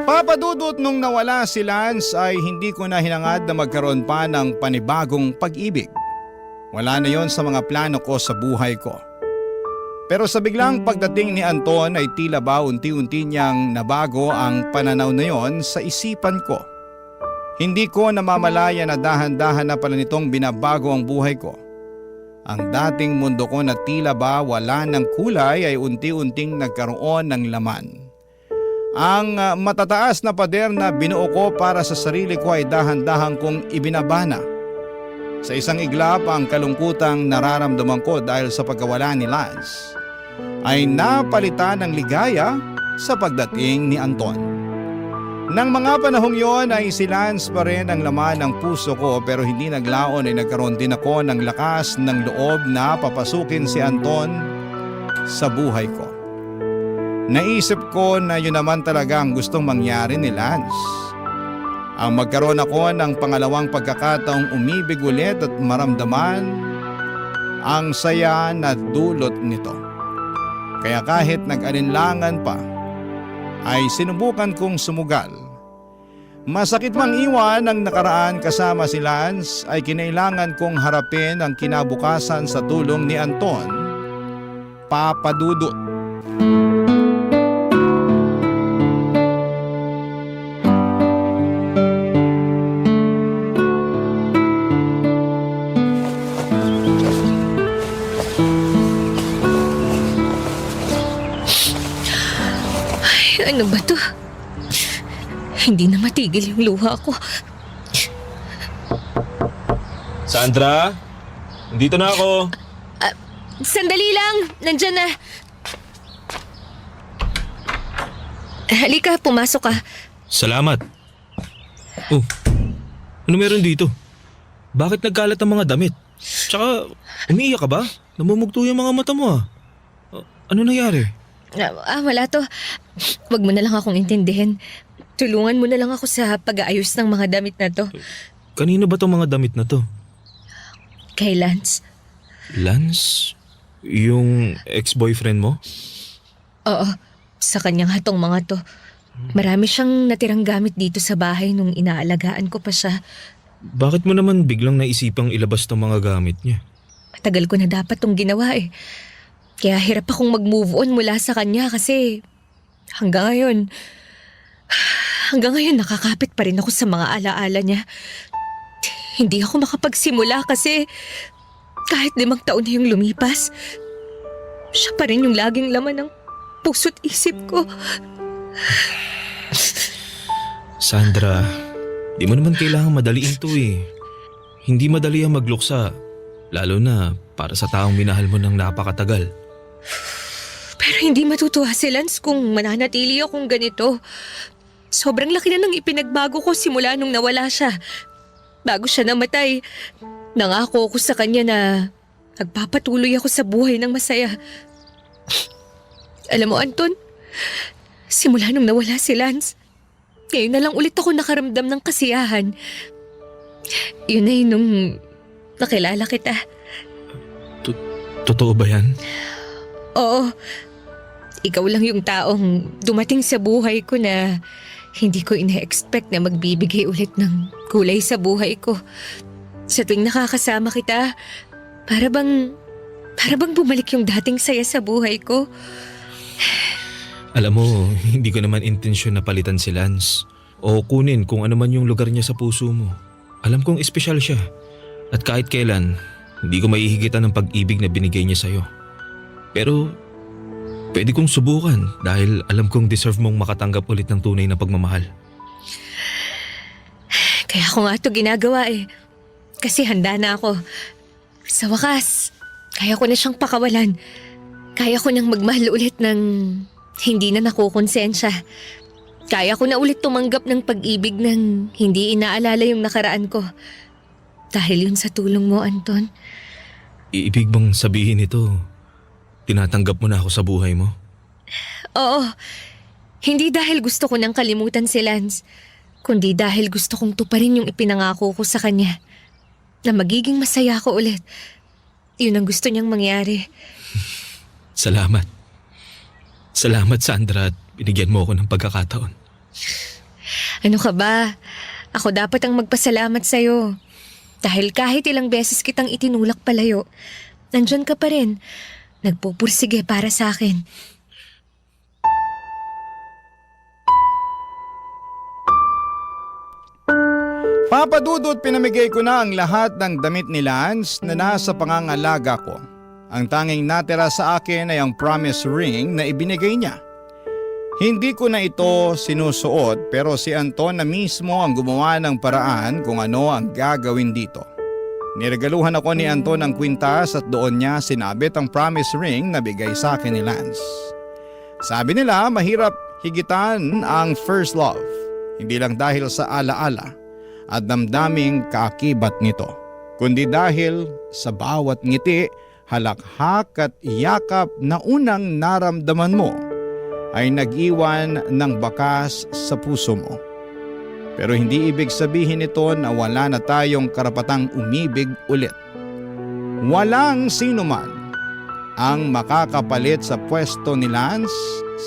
Papadudot nung nawala si Lance ay hindi ko na hinangad na magkaroon pa ng panibagong pag-ibig. Wala na yon sa mga plano ko sa buhay ko. Pero sa biglang pagdating ni Anton ay tila ba unti-unti niyang nabago ang pananaw na yon sa isipan ko. Hindi ko namamalaya na dahan-dahan na pala nitong binabago ang buhay ko. Ang dating mundo ko na tila ba wala ng kulay ay unti-unting nagkaroon ng laman. Ang matataas na pader na binuo ko para sa sarili ko ay dahan-dahan kong ibinabana. Sa isang iglap ang kalungkutang nararamdaman ko dahil sa pagkawala ni Lance ay napalitan ng ligaya sa pagdating ni Anton. Nang mga panahong yon ay si Lance pa rin ang laman ng puso ko pero hindi naglaon ay nagkaroon din ako ng lakas ng loob na papasukin si Anton sa buhay ko. Naisip ko na yun naman talaga ang gustong mangyari ni Lance. Ang magkaroon ako ng pangalawang pagkakataong umibig ulit at maramdaman ang saya na dulot nito. Kaya kahit nag-alinlangan pa, ay sinubukan kong sumugal. Masakit mang iwan ang nakaraan kasama si Lance ay kinailangan kong harapin ang kinabukasan sa tulong ni Anton, Papa Dudut. Ano ba to? Hindi na matigil yung luha ko. Sandra? Dito na ako. Sandali lang! Nandyan na. Halika, pumasok ka. Salamat. Oh, ano meron dito? Bakit nagkalat ang mga damit? Tsaka, umiiyak ka ba? Namumugto yung mga mata mo Ano nangyari? Wala to. Wag mo na lang akong intindihin. Tulungan mo na lang ako sa pag-aayos ng mga damit na to. Kanino ba tong mga damit na to? Kay Lance. Lance? Yung ex-boyfriend mo? Oo, sa kanyang hatong mga to. Marami siyang natirang gamit dito sa bahay nung inaalagaan ko pa siya. Bakit mo naman biglang naisipang ilabas tong mga gamit niya? Matagal ko na dapat tong ginawa eh. Kaya hirap akong mag-move on mula sa kanya kasi hanggang ngayon nakakapit pa rin ako sa mga alaala niya. Hindi ako makapagsimula kasi kahit 5 taon na yung lumipas, siya pa rin yung laging laman ng puso't isip ko. Sandra, di mo naman kailangan madaliin to eh. Hindi madali ang magluksa, lalo na para sa taong minahal mo ng napakatagal. Pero hindi matutuwa si Lance kung mananatili akong ganito. Sobrang laki na ng ipinagbago ko simula nung nawala siya. Bago siya namatay, nangako ko sa kanya na nagpapatuloy ako sa buhay ng masaya. Alam mo, Anton, simula nung nawala si Lance, ngayon na lang ulit ako nakaramdam ng kasiyahan. Yun na yun nung nakilala kita. Totoo ba yan? Oo. Ikaw lang yung taong dumating sa buhay ko na hindi ko ina-expect na magbibigay ulit ng kulay sa buhay ko. Sa tuwing nakakasama kita, para bang bumalik yung dating saya sa buhay ko. Alam mo, hindi ko naman intensyon na palitan si Lance o kunin kung ano man yung lugar niya sa puso mo. Alam kong espesyal siya at kahit kailan, hindi ko maihigitan ng pag-ibig na binigay niya sa'yo. Pero Pwede kong subukan dahil alam kong deserve mong makatanggap ulit ng tunay na pagmamahal. Kaya ako nga ito ginagawa eh. Kasi handa na ako. Sa wakas, kaya ko na siyang pakawalan. Kaya ko nang magmahal ulit ng hindi na nakukonsensya. Kaya ko na ulit tumanggap ng pag-ibig ng hindi inaalala yung nakaraan ko. Dahil yun sa tulong mo, Anton. Ibig bang sabihin ito, tinatanggap mo na ako sa buhay mo? Oo, hindi dahil gusto ko nang kalimutan si Lance, kundi dahil gusto kong tuparin yung ipinangako ko sa kanya. Na magiging masaya ko ulit. Yun ang gusto niyang mangyari. Salamat. Salamat, Sandra, at binigyan mo ako ng pagkakataon. Ano ka ba? Ako dapat ang magpasalamat sa'yo. Dahil kahit ilang beses kitang itinulak palayo, nandyan ka pa rin. Nagpupursige para sa akin. Papa Dudut, pinamigay ko na ang lahat ng damit ni Lance na nasa pangangalaga ko. Ang tanging natira sa akin ay ang promise ring na ibinigay niya. Hindi ko na ito sinusuot pero si Anton na mismo ang gumawa ng paraan kung ano ang gagawin dito. Niregaluhan ako ni Anton ng kwintas at doon niya sinabit ang promise ring na bigay sa akin ni Lance. Sabi nila mahirap higitan ang first love, hindi lang dahil sa alaala at damdaming kaakibat nito, kundi dahil sa bawat ngiti, halakhak at yakap na unang naramdaman mo ay nag-iwan ng bakas sa puso mo. Pero hindi ibig sabihin nito na wala na tayong karapatang umibig ulit. Walang sino man ang makakapalit sa pwesto ni Lance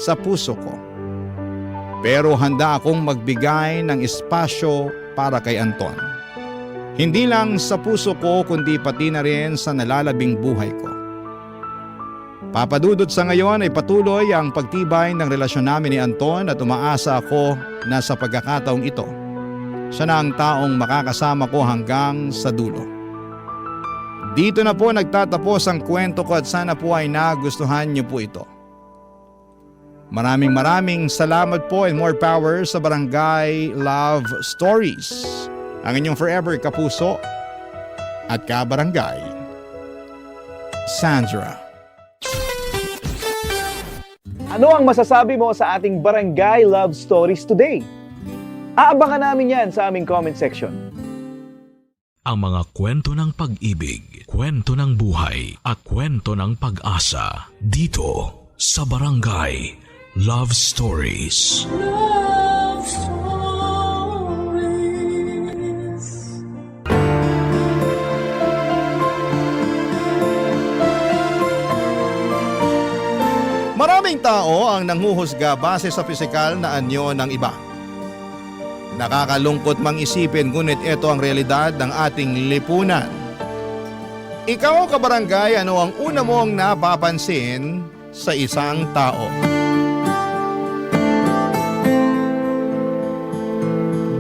sa puso ko. Pero handa akong magbigay ng espasyo para kay Anton. Hindi lang sa puso ko kundi pati na rin sa nalalabing buhay ko. Papadudot sa ngayon ay patuloy ang pagtibay ng relasyon namin ni Anton at umaasa ako na sa pagkakataong ito, siya na ang taong makakasama ko hanggang sa dulo. Dito na po nagtatapos ang kwento ko at sana po ay nagustuhan niyo po ito. Maraming salamat po and more power sa Barangay Love Stories. Ang inyong forever kapuso at kabarangay, Sandra. Ano ang masasabi mo sa ating Barangay Love Stories today? Aabangan namin yan sa aming comment section. Ang mga kwento ng pag-ibig, kwento ng buhay at kwento ng pag-asa dito sa Barangay Love Stories. Love Stories. Maraming tao ang nanghuhusga base sa pisikal na anyo ng iba. Nakakalungkot mang isipin ngunit ito ang realidad ng ating lipunan. Ikaw, kabarangay, ano ang una mong napapansin sa isang tao?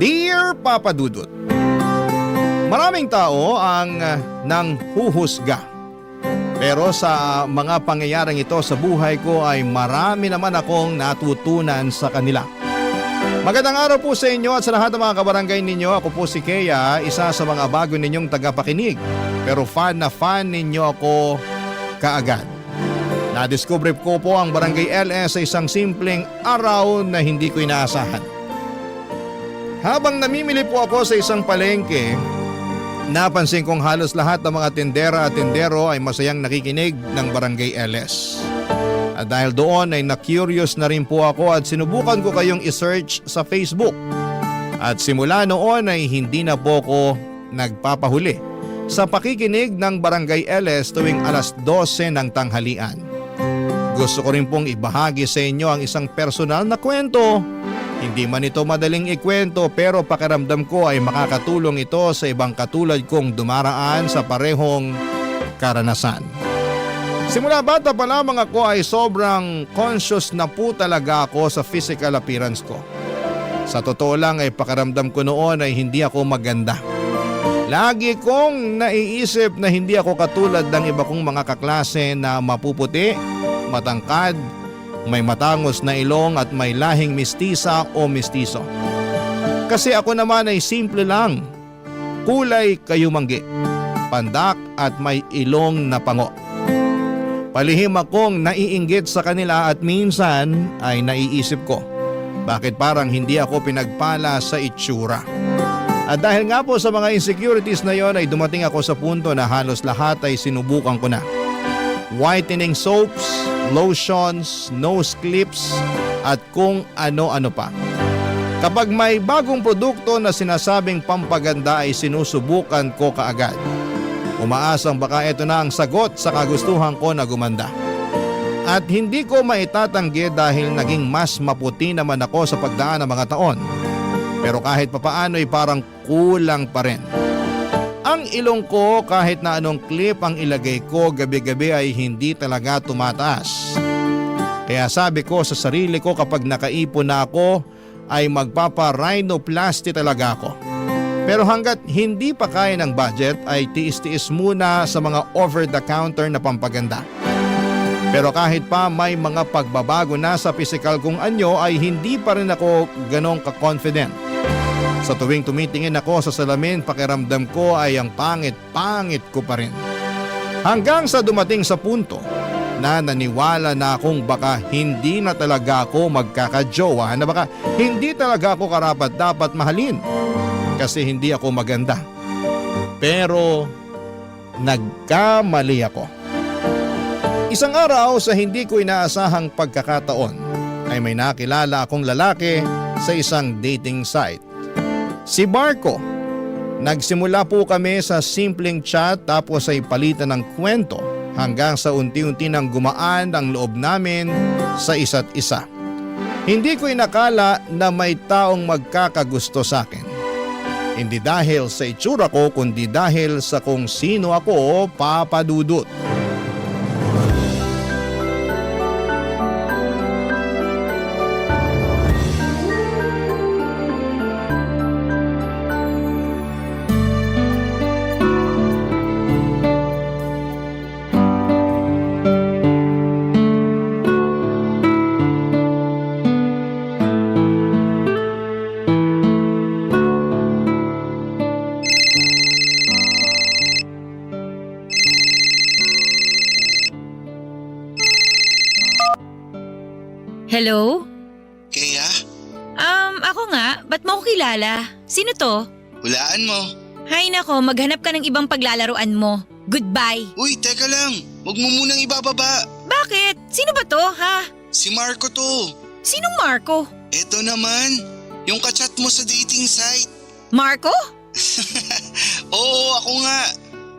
Dear Papa Dudut, maraming tao ang nanghuhusga. Pero sa mga pangyayaring ito sa buhay ko ay marami naman akong natutunan sa kanila. Magandang araw po sa inyo at sa lahat ng mga kabarangay ninyo. Ako po si Kea, isa sa mga bago ninyong tagapakinig. Pero fan na fan ninyo ako kaagad. Nadiskubre ko po ang Barangay LS sa isang simpleng araw na hindi ko inaasahan. Habang namimili po ako sa isang palengke, napansin kong halos lahat ng mga tindera at tindero ay masayang nakikinig ng Barangay LS. At dahil doon ay na-curious na rin po ako at sinubukan ko kayong i-search sa Facebook. At simula noon ay hindi na po ako nagpapahuli sa pakikinig ng Barangay LS tuwing alas 12 ng tanghalian. Gusto ko rin pong ibahagi sa inyo ang isang personal na kwento. Hindi man ito madaling ikwento pero pakiramdam ko ay makakatulong ito sa ibang katulad kong dumaraan sa parehong karanasan. Simula bata pa lamang ako ay sobrang conscious na po talaga ako sa physical appearance ko. Sa totoo lang ay pakiramdam ko noon ay hindi ako maganda. Lagi kong naiisip na hindi ako katulad ng iba kong mga kaklase na mapuputi, matangkad, may matangos na ilong at may lahing mistisa o mistiso. Kasi ako naman ay simple lang, kulay kayumanggi, pandak at may ilong na pango. Palihim akong naiinggit sa kanila at minsan ay naiisip ko, bakit parang hindi ako pinagpala sa itsura? At dahil nga po sa mga insecurities na yon ay dumating ako sa punto na halos lahat ay sinubukan ko na. Whitening soaps, lotions, nose clips at kung ano-ano pa. Kapag may bagong produkto na sinasabing pampaganda ay sinusubukan ko kaagad. Umaasang baka ito na ang sagot sa kagustuhan ko na gumanda. At hindi ko maitatanggi dahil naging mas maputi naman ako sa pagdaan ng mga taon. Pero kahit papaano ay parang kulang pa rin. Ang ilong ko kahit na anong clip ang ilagay ko gabi-gabi ay hindi talaga tumataas. Kaya sabi ko sa sarili ko kapag nakaipon na ako ay magpapa-rhinoplasty talaga ako. Pero hanggat hindi pa kaya ng budget ay tiis-tiis muna sa mga over-the-counter na pampaganda. Pero kahit pa may mga pagbabago na sa physical kong anyo ay hindi pa rin ako ganong ka-confident. Sa tuwing tumitingin ako sa salamin, pakiramdam ko ay ang pangit-pangit ko pa rin. Hanggang sa dumating sa punto na naniwala na akong baka hindi na talaga ako magkakajowa, na baka hindi talaga ako karapat-dapat mahalin kasi hindi ako maganda. Pero nagkamali ako. Isang araw sa hindi ko inaasahang pagkakataon ay may nakilala akong lalaki sa isang dating site. Si Marco. Nagsimula po kami sa simpleng chat tapos ay palitan ng kwento hanggang sa unti-unti nang gumaan ang loob namin sa isa't isa. Hindi ko inakala na may taong magkakagusto sa akin. Hindi dahil sa itsura ko kundi dahil sa kung sino ako, Papa Dudut. Hello? Kaya, Ako nga. Ba't mo ako kilala? Sino to? hulaan mo. Hay nako, maghanap ka ng ibang paglalaruan mo. Goodbye. Uy, teka lang. Huwag mo munang ibababa. Bakit? Sino ba to, ha? Si Marco to. Sinong Marco? Eto naman, yung kachat mo sa dating site. Marco? Oo, ako nga.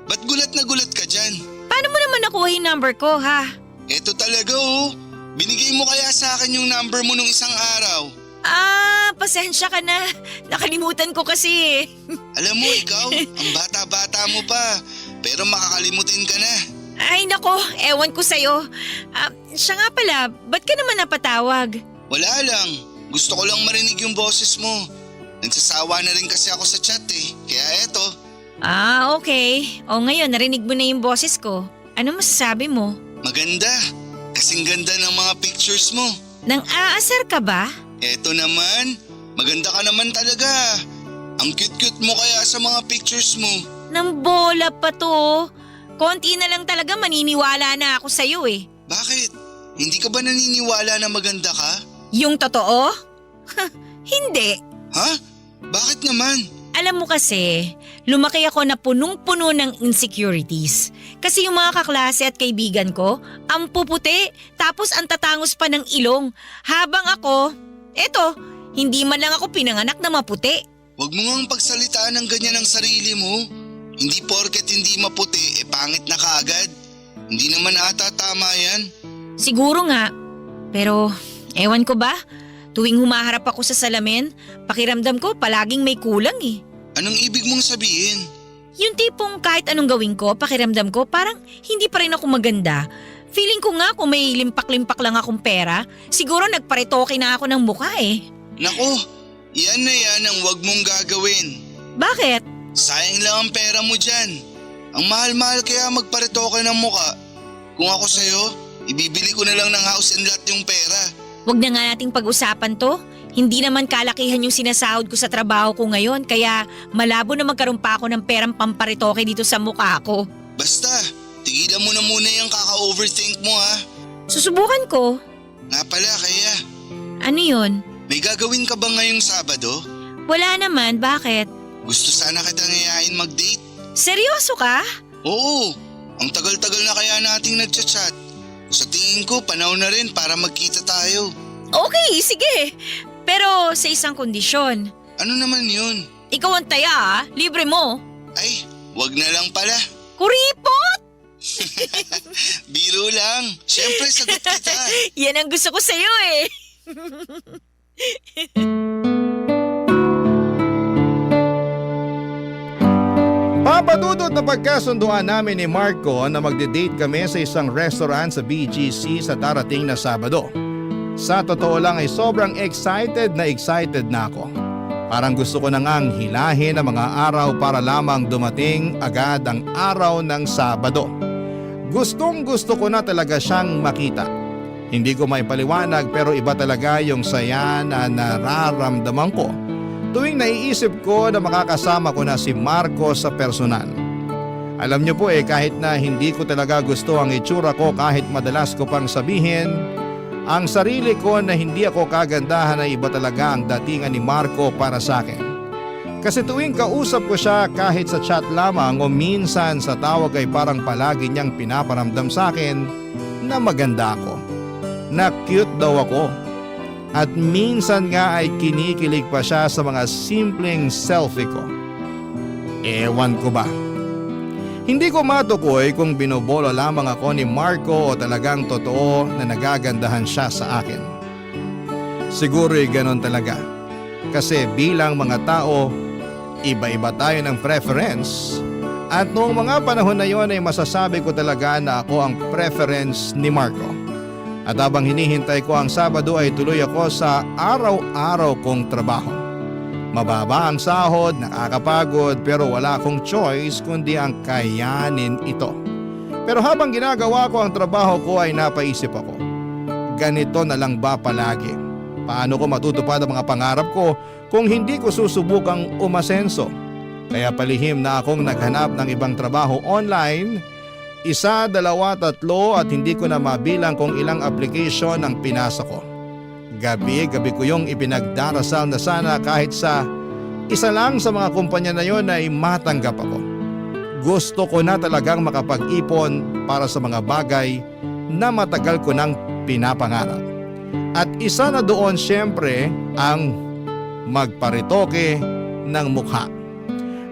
Ba't gulat na gulat ka dyan? Paano mo naman nakuha yung number ko, ha? Eto talaga oh. Binigay mo kaya sa akin yung number mo nung isang araw. Pasensya ka na. Nakalimutan ko kasi. Alam mo ikaw, ang bata-bata mo pa. Pero makakalimutin ka na. Ay nako, ewan ko sa'yo. Siya nga pala, ba't ka naman napatawag? Wala lang. Gusto ko lang marinig yung boses mo. Nagsasawa na rin kasi ako sa chat eh. Kaya eto. Okay. O ngayon, narinig mo na yung boses ko. Ano masasabi mo? Maganda. Kasing ganda ng mga pictures mo. Nang aasar ka ba? Eto naman, maganda ka naman talaga. Ang cute-cute mo kaya sa mga pictures mo. Nang bola pa to. Konti na lang talaga maniniwala na ako sa'yo eh. Bakit? Hindi ka ba naniniwala na maganda ka? Yung totoo? Hindi. Ha? Bakit naman? Alam mo kasi, lumaki ako na punong-puno ng insecurities. Kasi yung mga kaklase at kaibigan ko, ang puputi, tapos ang tatangos pa ng ilong. Habang ako, eto, hindi man lang ako pinanganak na maputi. Huwag mo ngang pagsalitaan ng ganyan ng sarili mo. Hindi porket hindi maputi, pangit na kaagad. Hindi naman ata tama yan. Siguro nga, pero ewan ko ba? Tuwing humaharap ako sa salamin, pakiramdam ko palaging may kulang eh. Anong ibig mong sabihin? Yung tipong kahit anong gawin ko, pakiramdam ko parang hindi pa rin ako maganda. Feeling ko nga kung may limpak-limpak lang akong pera, siguro nagparitoke na ako ng mukha eh. Nako, yan na yan ang wag mong gagawin. Bakit? Sayang lang ang pera mo dyan. Ang mahal-mahal kaya magparitoke ng muka. Kung ako sa'yo, Ibibili ko na lang ng house and lot yung pera. Huwag na nga nating pag-usapan to. Hindi naman kalakihan yung sinasahod ko sa trabaho ko ngayon kaya malabo na magkaroon pa ako ng perang pamparitoke dito sa mukha ko. Basta, tigilan mo na muna yung kaka-overthink mo ha. Susubukan ko. Nga pala kaya, Ano yun? may gagawin ka ba ngayong Sabado? Wala naman, bakit? Gusto sana kitang yayain mag-date. Seryoso ka? Oo, ang tagal-tagal na kaya nating nagchat-chat. Sa tingin ko, panahon na rin para magkita tayo. Okay, sige. Pero sa isang kondisyon. Ano naman yun? Ikaw ang taya, libre mo. Ay, wag na lang pala. Kuripot! Biro lang. Siyempre, sagot kita. Yan ang gusto ko sa'yo eh. Papadudot na pagkasunduan namin ni Marco na magde-date kami sa isang restaurant sa BGC sa darating na Sabado. Sa totoo lang ay sobrang excited na ako. Parang gusto ko na ngang hilahin ang mga araw para lamang dumating agad ang araw ng Sabado. Gustong gusto ko na talaga siyang makita. Hindi ko maipaliwanag pero iba talaga yung saya na nararamdaman ko tuwing naiisip ko na makakasama ko na si Marco sa personal. Alam niyo po kahit na hindi ko talaga gusto ang itsura ko kahit madalas ko pang sabihin, ang sarili ko na hindi ako kagandahan ay iba talaga ang datingan ni Marco para sa akin. Kasi tuwing kausap ko siya kahit sa chat lamang o minsan sa tawag ay parang palagi niyang pinaparamdam sa akin na maganda ako, na cute daw ako. At minsan nga ay kinikilig pa siya sa mga simpleng selfie ko. Ewan ko ba? Hindi ko matukoy kung binobolo lamang ako ni Marco o talagang totoo na nagagandahan siya sa akin. Siguro'y ganon talaga. Kasi bilang mga tao, iba-iba tayo ng preference. At noong mga panahon na yon ay masasabi ko talaga na ako ang preference ni Marco. At habang hinihintay ko ang Sabado ay tuloy ako sa araw-araw kong trabaho. Mababa ang sahod, nakakapagod pero wala akong choice kundi ang kayanin ito. Pero habang ginagawa ko ang trabaho ko ay napaisip ako, ganito na lang ba palagi? Paano ko matutupad ang mga pangarap ko kung hindi ko susubukang umasenso? Kaya palihim na akong naghanap ng ibang trabaho online. 1, 2, 3 at hindi ko na mabilang kung ilang application ang pinasa ko. Gabi-gabi ko yung ipinagdarasal na sana kahit sa isa lang sa mga kumpanya na yon ay matanggap ako. Gusto ko na talagang makapag-ipon para sa mga bagay na matagal ko nang pinapangarap. At isa na doon syempre ang magparitoke ng mukha.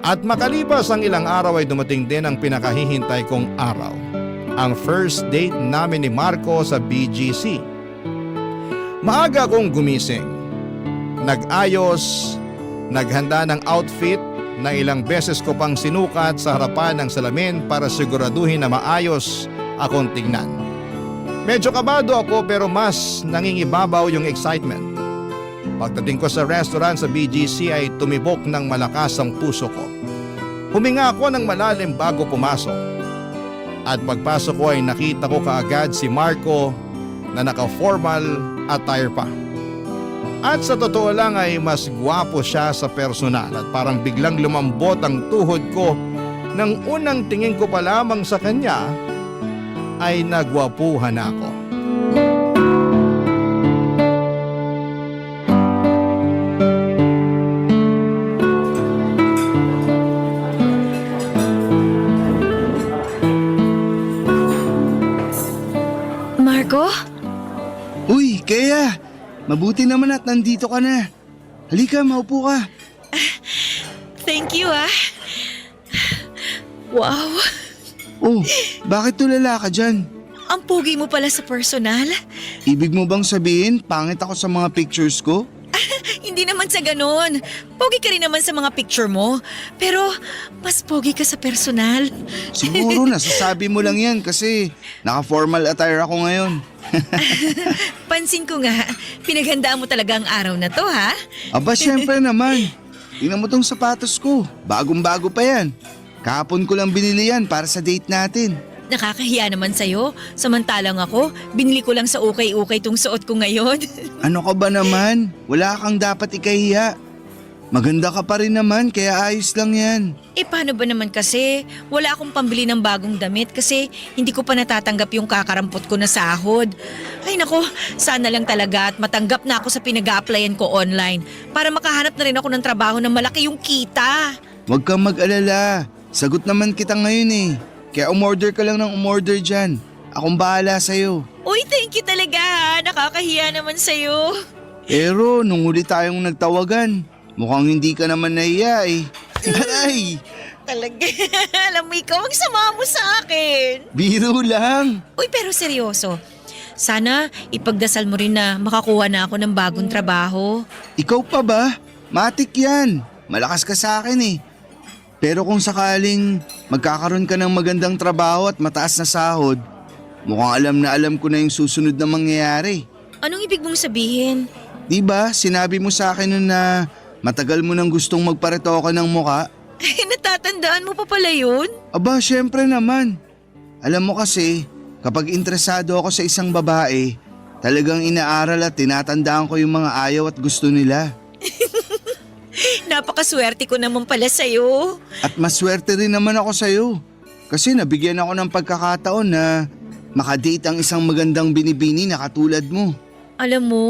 At makalipas ang ilang araw ay dumating din ang pinakahihintay kong araw. Ang first date namin ni Marco sa BGC. Maaga akong gumising. Nag-ayos, naghanda ng outfit na ilang beses ko pang sinukat sa harapan ng salamin para siguraduhin na maayos akong tignan. Medyo kabado ako pero mas nangingibabaw yung excitement. Pagdating ko sa restaurant sa BGC ay tumibok ng malakas ang puso ko. Huminga ako ng malalim bago pumasok. At pagpasok ko ay nakita ko kaagad si Marco na naka-formal attire pa. At sa totoo lang ay mas gwapo siya sa personal at parang biglang lumambot ang tuhod ko nang unang tingin ko pa lamang sa kanya ay nagwapuhan ako. Marco? Uy, Kea! Mabuti naman at nandito ka na. Halika, maupo ka. Thank you ah. Wow, Oh, bakit tulala ka dyan? ang pogi mo pala sa personal. Ibig mo bang sabihin, pangit ako sa mga pictures ko? Hindi naman sa ganon. Pogi ka rin naman sa mga picture mo. Pero mas pogi ka sa personal. Siguro nasasabi mo lang yan kasi naka-formal attire ako ngayon. Pansin ko nga, pinaghandaan mo talaga ang araw na to ha? Aba, syempre naman. Tingnan mo tong sapatos ko. Bagong-bago pa yan. Kahapon ko lang binili yan para sa date natin. Nakakahiya naman sa'yo. Samantalang ako, binili ko lang sa ukay-ukay tong suot ko ngayon. Ano ka ba naman? Wala kang dapat ikahiya. Maganda ka pa rin naman kaya ayos lang yan. Paano ba naman kasi? Wala akong pambili ng bagong damit kasi hindi ko pa natatanggap yung kakarampot ko na sahod. Ay nako, sana lang talaga at matanggap na ako sa pinag-a-applyan ko online para makahanap na rin ako ng trabaho na malaki yung kita. Huwag kang mag-alala. Sagot naman kita ngayon eh. Kaya umorder ka lang ng umorder dyan. Akong bahala sa'yo. Uy, thank you talaga ha. Nakakahiya naman sa'yo. Pero nung huli tayong nagtawagan, mukhang hindi ka naman nahiya eh. Aray! Talaga, alam mo ikaw ang sama mo sa akin. Biro lang. Uy, pero seryoso. Sana ipagdasal mo rin na makakuha na ako ng bagong trabaho. Ikaw pa ba? Matik yan. Malakas ka sa akin eh. Pero kung sakaling magkakaroon ka ng magandang trabaho at mataas na sahod, mukhang alam na alam ko na yung susunod na mangyayari. Anong ibig mong sabihin? Diba, sinabi mo sa akin nun na matagal mo nang gustong magparetoke ng muka? Natatandaan mo pa pala yun? Aba, syempre naman. Alam mo kasi, kapag interesado ako sa isang babae, talagang inaaral at tinatandaan ko yung mga ayaw at gusto nila. Napakaswerte ko naman pala sa'yo. At maswerte rin naman ako sa'yo. Kasi nabigyan ako ng pagkakataon na makadate ang isang magandang binibini na katulad mo. Alam mo,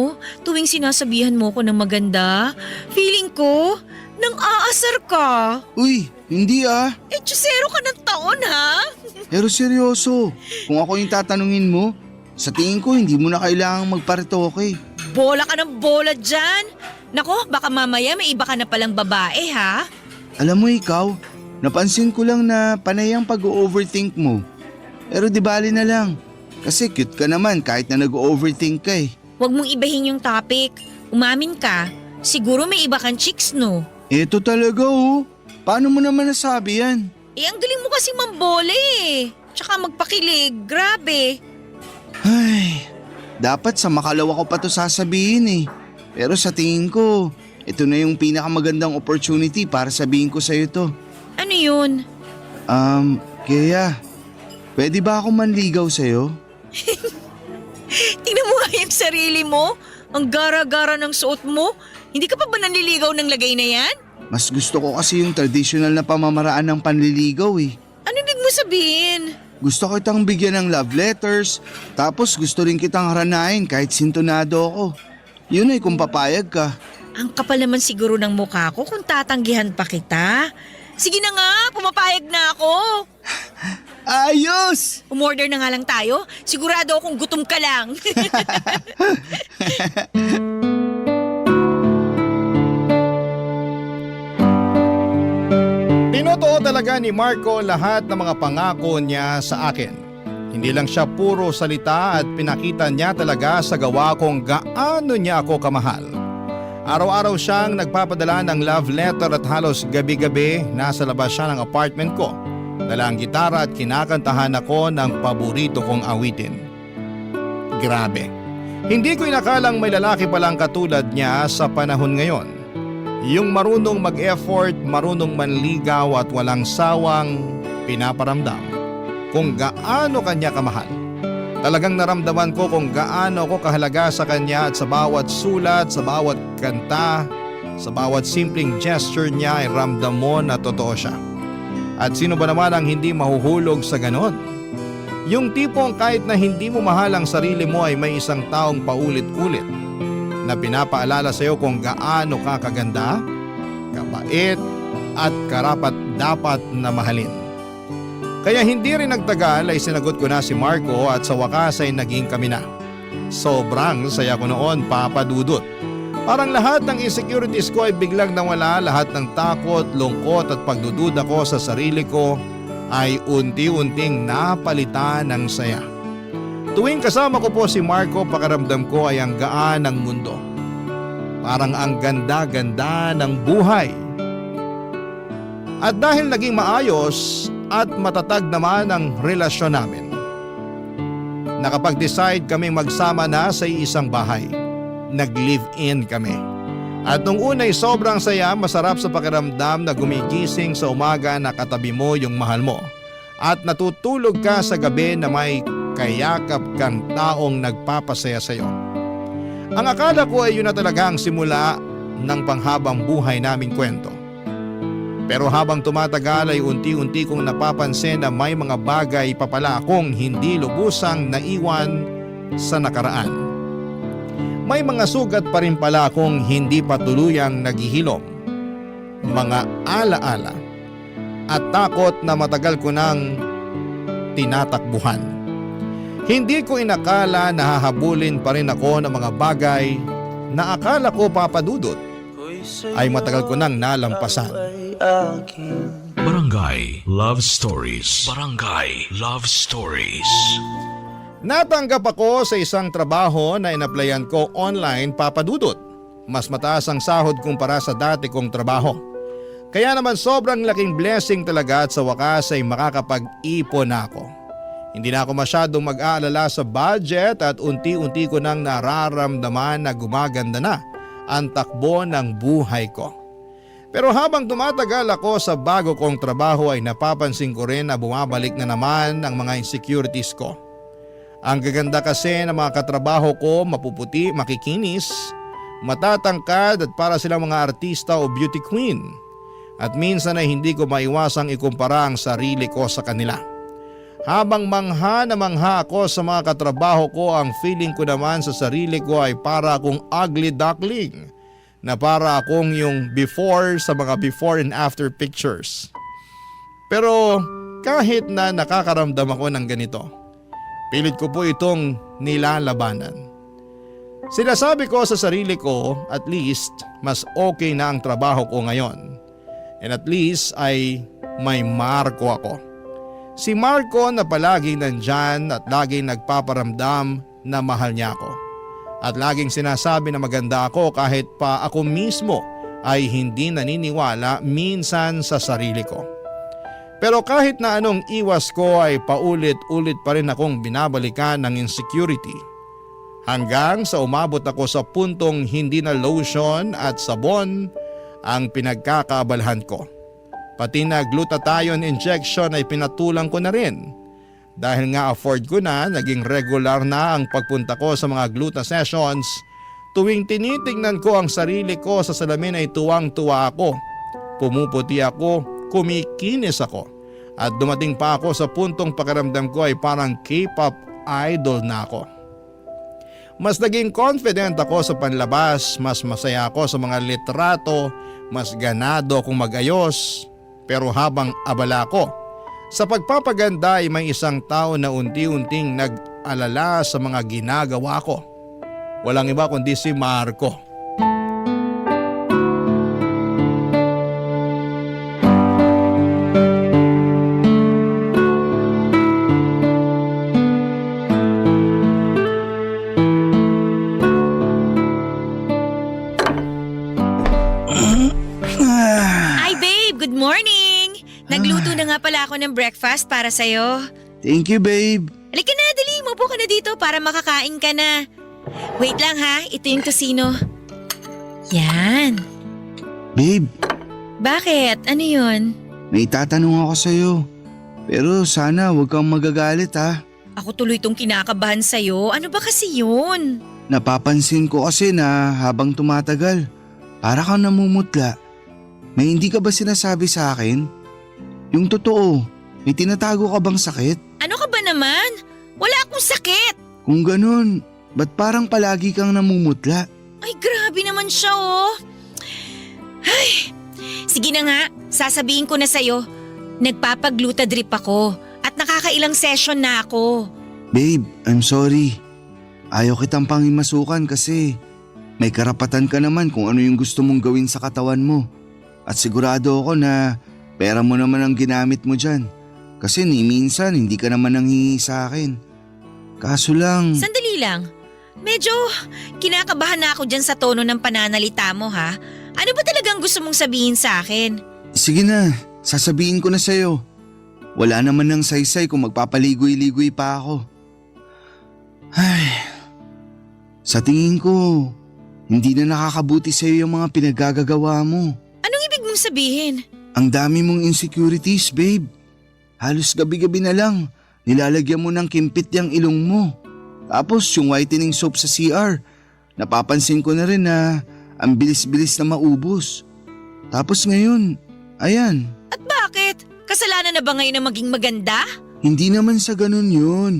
tuwing sinasabihan mo ko ng maganda, feeling ko, nang aasar ka. Uy, hindi ah. Chusero ka ng taon ha? Pero seryoso, kung ako yung tatanungin mo, sa tingin ko hindi mo na kailangang magparetoke. Bola ka ng bola dyan. Nako, baka mamaya may iba ka na palang babae ha? Alam mo ikaw, napansin ko lang na panay ang pag-overthink mo. Pero di bali na lang, kasi cute ka naman kahit na nag-overthink ka eh. Huwag mong ibahin yung topic. Umamin ka. Siguro may iba kang chicks no? Eto talaga oh. Paano mo naman nasabi yan? Ang galing mo kasi mambola eh. Tsaka magpakilig. Grabe. Ay, dapat sa makalawa ko pa to sasabihin eh. Pero sa tingin ko, ito na yung pinakamagandang opportunity para sabihin ko sa'yo to. Ano yun? Kaya, pwede ba ako manligaw sa'yo? Tingnan mo nga yung sarili mo. Ang gara-gara ng suot mo. Hindi ka pa ba nanliligaw ng lagay na yan? Mas gusto ko kasi yung traditional na pamamaraan ng panliligaw eh. Ano ibig mo sabihin? Gusto kitang bigyan ng love letters, tapos gusto rin kitang haranahin kahit sintonado ako. Yun ay kung papayag ka. Ang kapal naman siguro ng mukha ko kung tatanggihan pa kita. Sige na nga, pumapayag na ako. Ayos! Umorder na nga lang tayo. Sigurado akong gutom ka lang. Tinotoo talaga ni Marco lahat ng mga pangako niya sa akin. Hindi lang siya puro salita at pinakita niya talaga sa gawa kung gaano niya ako kamahal. Araw-araw siyang nagpapadala ng love letter at halos gabi-gabi nasa labas siya ng apartment ko. Dala ang gitara at kinakantahan ako ng paborito kong awitin. Grabe. Hindi ko inakalang may lalaki palang katulad niya sa panahon ngayon. Yung marunong mag-effort, marunong manligaw at walang sawang pinaparamdam kung gaano kanya kamahal. Talagang naramdaman ko kung gaano ako kahalaga sa kanya at sa bawat sulat, sa bawat kanta, sa bawat simpleng gesture niya ay ramdam mo na totoo siya. At sino ba naman ang hindi mahuhulog sa ganon? Yung tipong kahit na hindi mo mahal ang sarili mo ay may isang taong paulit-ulit na pinapaalala sa iyo kung gaano ka kaganda, kabait at karapat dapat na mahalin. Kaya hindi rin nagtagal ay sinagot ko na si Marco at sa wakas ay naging kami na. Sobrang saya ko noon, Papa Dudut. Parang lahat ng insecurities ko ay biglang nawala, lahat ng takot, lungkot at pagdududa ko sa sarili ko ay unti-unting napalitan ng saya. Tuwing kasama ko po si Marco, pakiramdam ko ay ang gaan ng mundo. Parang ang ganda-ganda ng buhay. At dahil naging maayos at matatag naman ang relasyon namin, nakapag-decide kaming magsama na sa isang bahay. Nag-live-in kami. At nung una'y sobrang saya, masarap sa pakiramdam na gumigising sa umaga na katabi mo yung mahal mo. at natutulog ka sa gabi na may kayakap kang taong nagpapasaya sa iyo. Ang akala ko ay yun na talaga ang simula ng panghabang buhay naming kwento. Pero habang tumatagal ay unti-unti kong napapansin na may mga bagay pa pala akong hindi lubusang naiwan sa nakaraan. May mga sugat pa rin pala akong hindi pa tuluyang naghihilom. Mga alaala at takot na matagal ko nang tinatakbuhan. Hindi ko inakala na hahabulin pa rin ako ng mga bagay na akala ko papadudot ay matagal ko nang nalampasan. Barangay Love Stories. Barangay Love Stories. Natanggap ako sa isang trabaho na inaplayan ko online, papadudot. Mas mataas ang sahod kumpara sa dati kong trabaho. Kaya naman sobrang laking blessing talaga at sa wakas ay makakapag-ipon na ako. Hindi na ako masyadong mag-aalala sa budget at unti-unti ko nang nararamdaman na gumaganda na ang takbo ng buhay ko. Pero habang tumatagal ako sa bago kong trabaho ay napapansin ko rin na bumabalik na naman ang mga insecurities ko. Ang gaganda kasi ng mga katrabaho ko, mapuputi, makikinis, matatangkad at para silang mga artista o beauty queen. At minsan ay hindi ko maiwasang ikumpara ang sarili ko sa kanila. Habang mangha na mangha ako sa mga katrabaho ko, ang feeling ko naman sa sarili ko ay para akong ugly duckling. Na para akong yung before sa mga before and after pictures. Pero kahit na nakakaramdam ako ng ganito, pilit ko po itong nilalabanan. Sinasabi ko sa sarili ko, at least mas okay na ang trabaho ko ngayon. And at least ay may Marco ako. Si Marco na palaging nandyan at laging nagpaparamdam na mahal niya ako. At laging sinasabi na maganda ako kahit pa ako mismo ay hindi naniniwala minsan sa sarili ko. Pero kahit na anong iwas ko ay paulit-ulit pa rin akong binabalikan ng insecurity. Hanggang sa umabot ako sa puntong hindi na lotion at sabon ang pinagkakaabalahan ko. Pati na glutathione injection ay pinatulang ko na rin. Dahil nga afford ko na, naging regular na ang pagpunta ko sa mga gluta sessions. Tuwing tinitingnan ko ang sarili ko sa salamin ay tuwang-tuwa ako. Pumuputi ako, kumikinis ako. At dumating pa ako sa puntong pakiramdam ko ay parang K-pop idol na ako. Mas naging confident ako sa panlabas, mas masaya ako sa mga litrato, mas ganado akong mag-ayos. Pero habang abala ko, sa pagpapaganda ay may isang tao na unti-unting nag-alala sa mga ginagawa ko. Walang iba kundi si Marco. Hi babe, good morning! Nagluto na nga pala ako ng breakfast para sa'yo. Thank you, babe. Halika na, dali, mupo ka na dito para makakain ka na. Wait lang ha, ito yung tosino. Yan. Babe, Bakit? Ano yun? may tatanong ako sa'yo. Pero sana huwag kang magagalit ha. Ako tuloy tong kinakabahan sa'yo. Ano ba kasi yun? Napapansin ko kasi na habang tumatagal, para kang namumutla. May hindi ka ba sinasabi sa akin? Yung totoo, may tinatago ka bang sakit? Ano ka ba naman? Wala akong sakit. Kung ganun, ba't parang palagi kang namumutla? Ay, grabe naman siya oh. Ay, sige na nga, sasabihin ko na sa'yo. Nagpapagluta drip ako at nakakailang session na ako. Babe, I'm sorry. Ayaw kitang pangimasukan kasi may karapatan ka naman kung ano yung gusto mong gawin sa katawan mo. At sigurado ako na pera mo naman ang ginamit mo dyan. Kasi ni minsan hindi ka naman nanghingi sa akin. Kaso lang… Sandali lang. Medyo kinakabahan na ako dyan sa tono ng pananalita mo ha. Ano ba talagang gusto mong sabihin sa akin? Sige na, sasabihin ko na sa'yo. Wala naman ng saysay kung magpapaligoy-ligoy pa ako. Ay, sa tingin ko, hindi na nakakabuti sa'yo yung mga pinagagagawa mo. Anong ibig mong sabihin? Ang dami mong insecurities, babe. Halos gabi-gabi na lang, nilalagyan mo ng kimpit yung ilong mo. Tapos yung whitening soap sa CR, napapansin ko na rin na ang bilis-bilis na maubos. Tapos ngayon, ayan, At bakit? Kasalanan na ba ngayon na maging maganda? hindi naman sa ganun yun.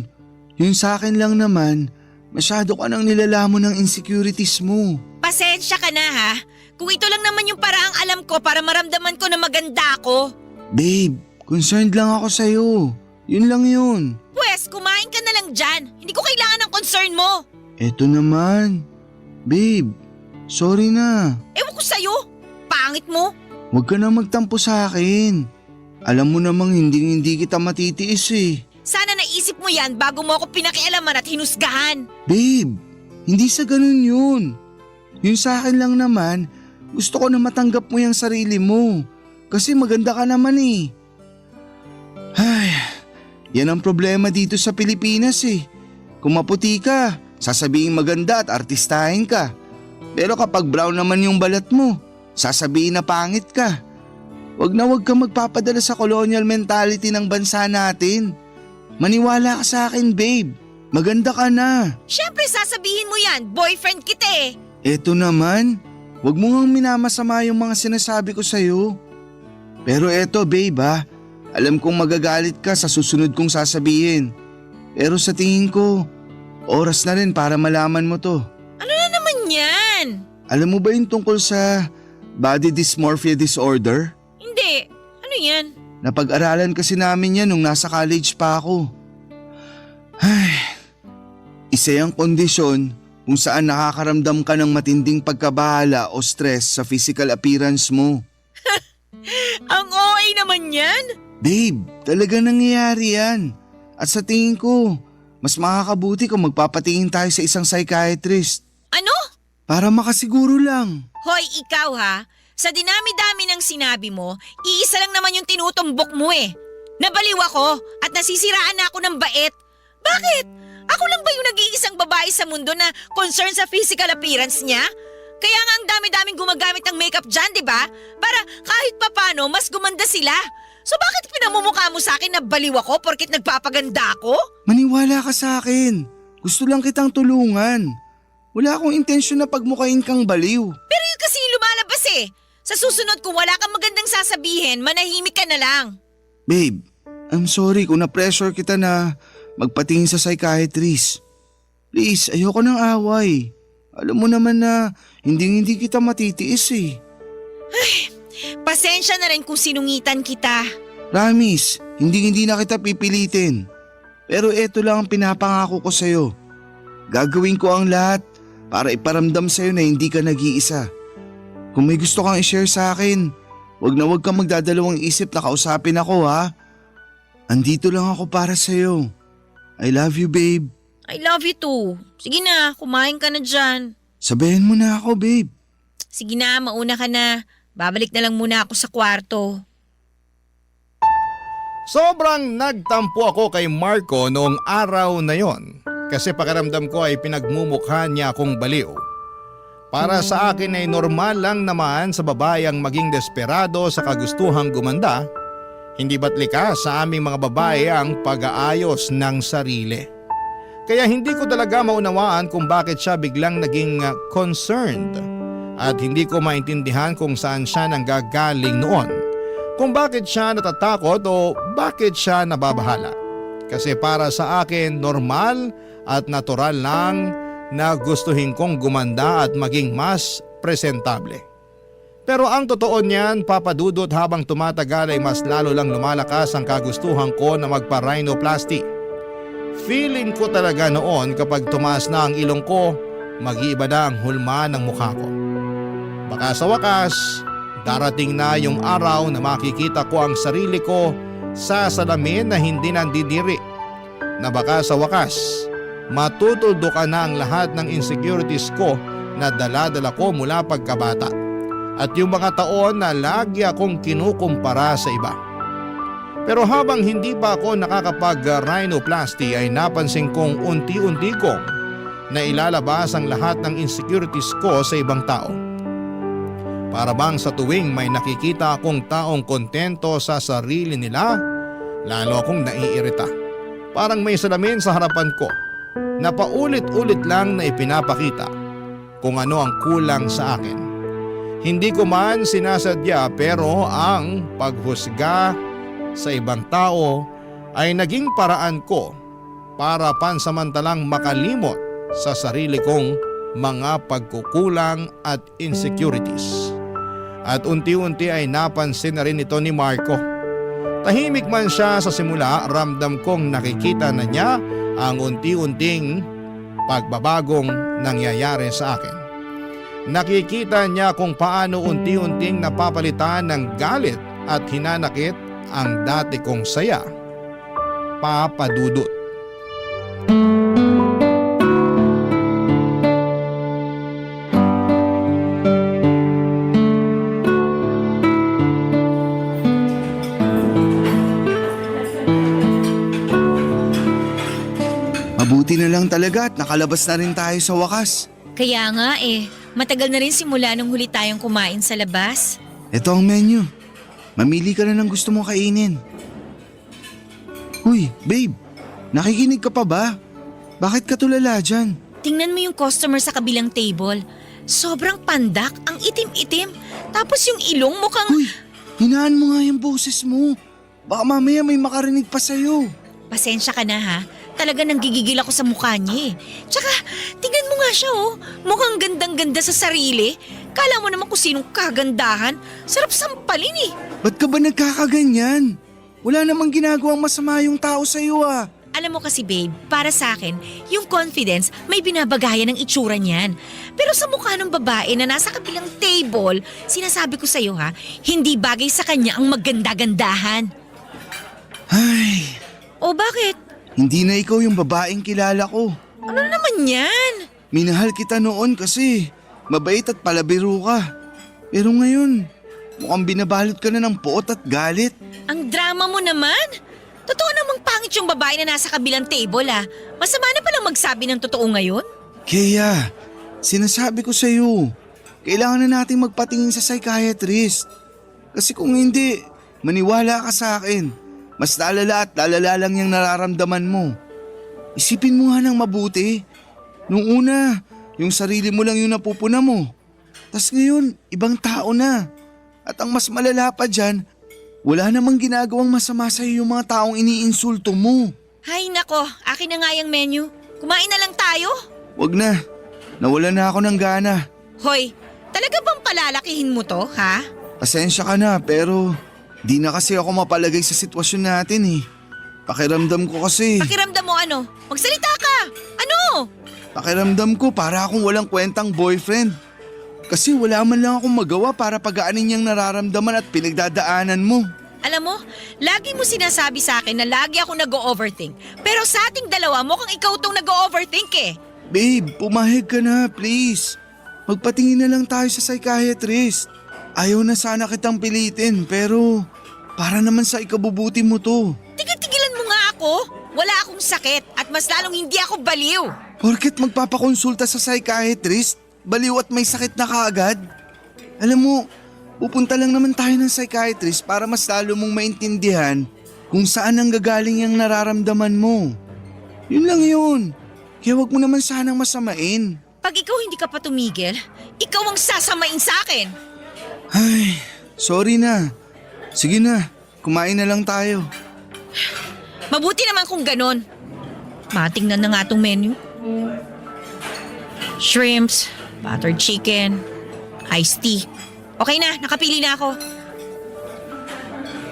Yung sa akin lang naman, masyado ka nang nilalamon ng insecurities mo. Pasensya ka na ha. Kung ito lang naman yung paraang alam ko para maramdaman ko na maganda ako. Babe, concerned lang ako sa'yo. Yun lang yun. Pwes, kumain ka na lang dyan. Hindi ko kailangan ng concern mo. Eto naman. Babe, sorry na. Ewan ko sa'yo. Pangit mo. Huwag ka na magtampo sa akin. Alam mo namang hindi kita matitiis eh. Sana naisip mo yan bago mo ako pinakialaman at hinusgahan. Babe, hindi sa ganun yun. Yung sa akin lang naman, gusto ko na matanggap mo yung sarili mo. Kasi maganda ka naman eh. Ay, yan ang problema dito sa Pilipinas eh. Kung maputi ka, sasabihin maganda at artistahin ka. Pero kapag brown naman yung balat mo, sasabihin na pangit ka. Wag ka magpapadala sa colonial mentality ng bansa natin. Maniwala ka sa akin, babe. Maganda ka na. Siyempre sasabihin mo yan, boyfriend kita eh. Eto naman, wag mo ngang minamasama yung mga sinasabi ko sa'yo. Pero eto babe ha, alam kong magagalit ka sa susunod kong sasabihin. Pero sa tingin ko, oras na rin para malaman mo to. Ano na naman yan? Alam mo ba yung tungkol sa body dysmorphia disorder? Hindi. Ano yan? Napag-aralan kasi namin yan nung nasa college pa ako. Ay, isa yung kondisyon kung saan nakakaramdam ka ng matinding pagkabahala o stress sa physical appearance mo. Ang OA naman yan? Babe, talaga nangyayari yan. At sa tingin ko, mas makakabuti kung magpapatingin tayo sa isang psychiatrist. Ano? Para makasiguro lang. Hoy, ikaw ha. Sa dinami-dami ng sinabi mo, iisa lang naman yung tinutumbok mo eh. Nabaliw ako at nasisiraan na ako ng bait. Bakit? Ako lang ba yung nag-iisang babae sa mundo na concern sa physical appearance niya? Kaya nga ang dami-daming gumagamit ng makeup dyan, di ba? Para kahit papano, mas gumanda sila. So bakit pinamumukha mo sa akin na baliw ako porkit nagpapaganda ako? Maniwala ka sa akin. Gusto lang kitang tulungan. Wala akong intensyon na pagmukain kang baliw. Pero yun kasi yung lumalabas eh. Sa susunod kung wala kang magandang sasabihin, manahimik ka na lang. Babe, I'm sorry kung na-pressure kita na magpatingin sa psychiatrist. Please, ayoko ng away. Alam mo naman na hindi kita matitiis eh. Pasensya na rin kung sinungitan kita. Promise, hindi na kita pipilitin. Pero eto lang ang pinapangako ko sa'yo. Gagawin ko ang lahat para iparamdam sa'yo na hindi ka nag-iisa. Kung may gusto kang i-share sa akin, wag kang magdadalawang isip na kausapin ako ha. Andito lang ako para sa'yo. I love you, babe. I love you too. Sige na, kumain ka na dyan. Sabayan mo na ako, babe. Sige na, mauna ka na. Babalik na lang muna ako sa kwarto. Sobrang nagtampo ako kay Marco noong araw na yon kasi pakiramdam ko ay pinagmumukha niya akong baliw. Para sa akin ay normal lang naman sa babayang maging desperado sa kagustuhang gumanda. Hindi ba't likas sa aming mga babae ang pag-aayos ng sarili? Kaya hindi ko talaga maunawaan kung bakit siya biglang naging concerned. At hindi ko maintindihan kung saan siya nanggagaling noon. Kung bakit siya natatakot o bakit siya nababahala. Kasi para sa akin normal at natural lang na gustuhin kong gumanda at maging mas presentable. Pero ang totoo niyan, Papa Dudut, habang tumatagal ay mas lalo lang lumalakas ang kagustuhan ko na magpa-rhinoplasty. Feeling ko talaga noon kapag tumaas na ang ilong ko, mag-iiba na ang hulma ng mukha ko. Baka sa wakas, darating na yung araw na makikita ko ang sarili ko sa salamin na hindi nandidiri. Na baka sa wakas, matutuldukan na ang lahat ng insecurities ko na dala-dala ko mula pagkabata. At yung mga taon na lagi akong kinukumpara sa iba. Pero habang hindi pa ako nakakapag-rhinoplasty ay napansin kong unti-unti kong na ilalabas ang lahat ng insecurities ko sa ibang tao. Para bang sa tuwing may nakikita akong taong kontento sa sarili nila, Lalo akong naiirita. Parang may salamin sa harapan ko na paulit-ulit lang na ipinapakita kung ano ang kulang sa akin. Hindi ko man sinasadya pero ang paghusga sa ibang tao ay naging paraan ko para pansamantalang makalimot sa sarili kong mga pagkukulang at insecurities. At unti-unti ay napansin na rin ito ni Marco. Tahimik man siya sa simula, ramdam kong nakikita na niya ang unti-unting pagbabagong nangyayari sa akin. Nakikita niya kung paano unti-unting napapalitan ng galit at hinanakit ang dati kong saya. Papa Dudut. Mabuti na lang talaga at nakalabas na rin tayo sa wakas. Kaya nga matagal na rin simula nung huli tayong kumain sa labas. Ito ang menu. Mamili ka na ng gusto mong kainin. Uy, babe, nakikinig ka pa ba? Bakit ka tulala dyan? Tingnan mo yung customer sa kabilang table. Sobrang pandak, ang itim-itim. Tapos yung ilong mukhang… Uy, hinaan mo nga yung boses mo. Baka mamaya may makarinig pa sa'yo. Pasensya ka na ha. Talaga nang gigigil ako sa mukha niya eh. Tsaka, tingnan mo nga siya oh. Mukhang gandang-ganda sa sarili. Kala mo naman kung sinong kagandahan. Sarap sampalin eh. Ba't ka ba nagkakaganyan? Wala namang ginagawang masama yung tao sa'yo ah. Alam mo kasi babe, para sa akin, yung confidence may binabagayan ng itsura niyan. Pero sa mukha ng babae na nasa kabilang table, sinasabi ko sa'yo ha, hindi bagay sa kanya ang maganda-gandahan. Ay, O bakit? hindi na ikaw yung babaeng kilala ko. Ano naman yan? Minahal kita noon kasi mabait at palabiro ka. Pero ngayon, mukhang binabalot ka na ng poot at galit. Ang drama mo naman. Totoo namang pangit yung babae na nasa kabilang table ah. Masama na palang magsabi ng totoo ngayon? Kaya, sinasabi ko sa'yo, kailangan na nating magpatingin sa psychiatrist. Kasi kung hindi, maniwala ka sa akin. Mas lalala at lalala lang yung nararamdaman mo. Isipin mo nga ng mabuti. Nung una, yung sarili mo lang yung napupuna mo. Tas ngayon, ibang tao na. At ang mas malala pa dyan, wala namang ginagawang masama sa'yo yung mga taong iniinsulto mo. Hay nako, akin na nga yung menu. Kumain na lang tayo? Wag na, nawala na ako ng gana. Hoy, talaga bang palalakihin mo to, ha? Pasensya ka na pero di na kasi ako mapalagay sa sitwasyon natin eh. Pakiramdam ko kasi, Pakiramdam mo ano? Magsalita ka! Ano? pakiramdam ko para akong walang kwentang boyfriend. Kasi wala man lang akong magawa para pagaanin niyang nararamdaman at pinagdadaanan mo. Alam mo, lagi mo sinasabi sa akin na lagi ako nag-o-overthink. Pero sa ating dalawa, mukhang ikaw tong nag-o-overthink eh. Babe, pumahig ka na please. Magpatingin na lang tayo sa psychiatrist. Ayaw na sana kitang pilitin pero para naman sa ikabubuti mo to. Tigil-tigilan mo nga ako. Wala akong sakit at mas lalong hindi ako baliw. Porket magpapakonsulta sa psychiatrist, baliw at may sakit na kaagad. Alam mo, pupunta lang naman tayo ng psychiatrist para mas lalo mong maintindihan kung saan ang gagaling yung nararamdaman mo. Yun lang yun. Kaya wag mo naman sanang masamain. Pag ikaw hindi ka pa tumigil, ikaw ang sasamain sa akin. Ay, sorry na. Sige na, kumain na lang tayo. Mabuti naman kung ganon. Matingnan na nga tong menu. Shrimps, buttered chicken, iced tea. Okay na, nakapili na ako.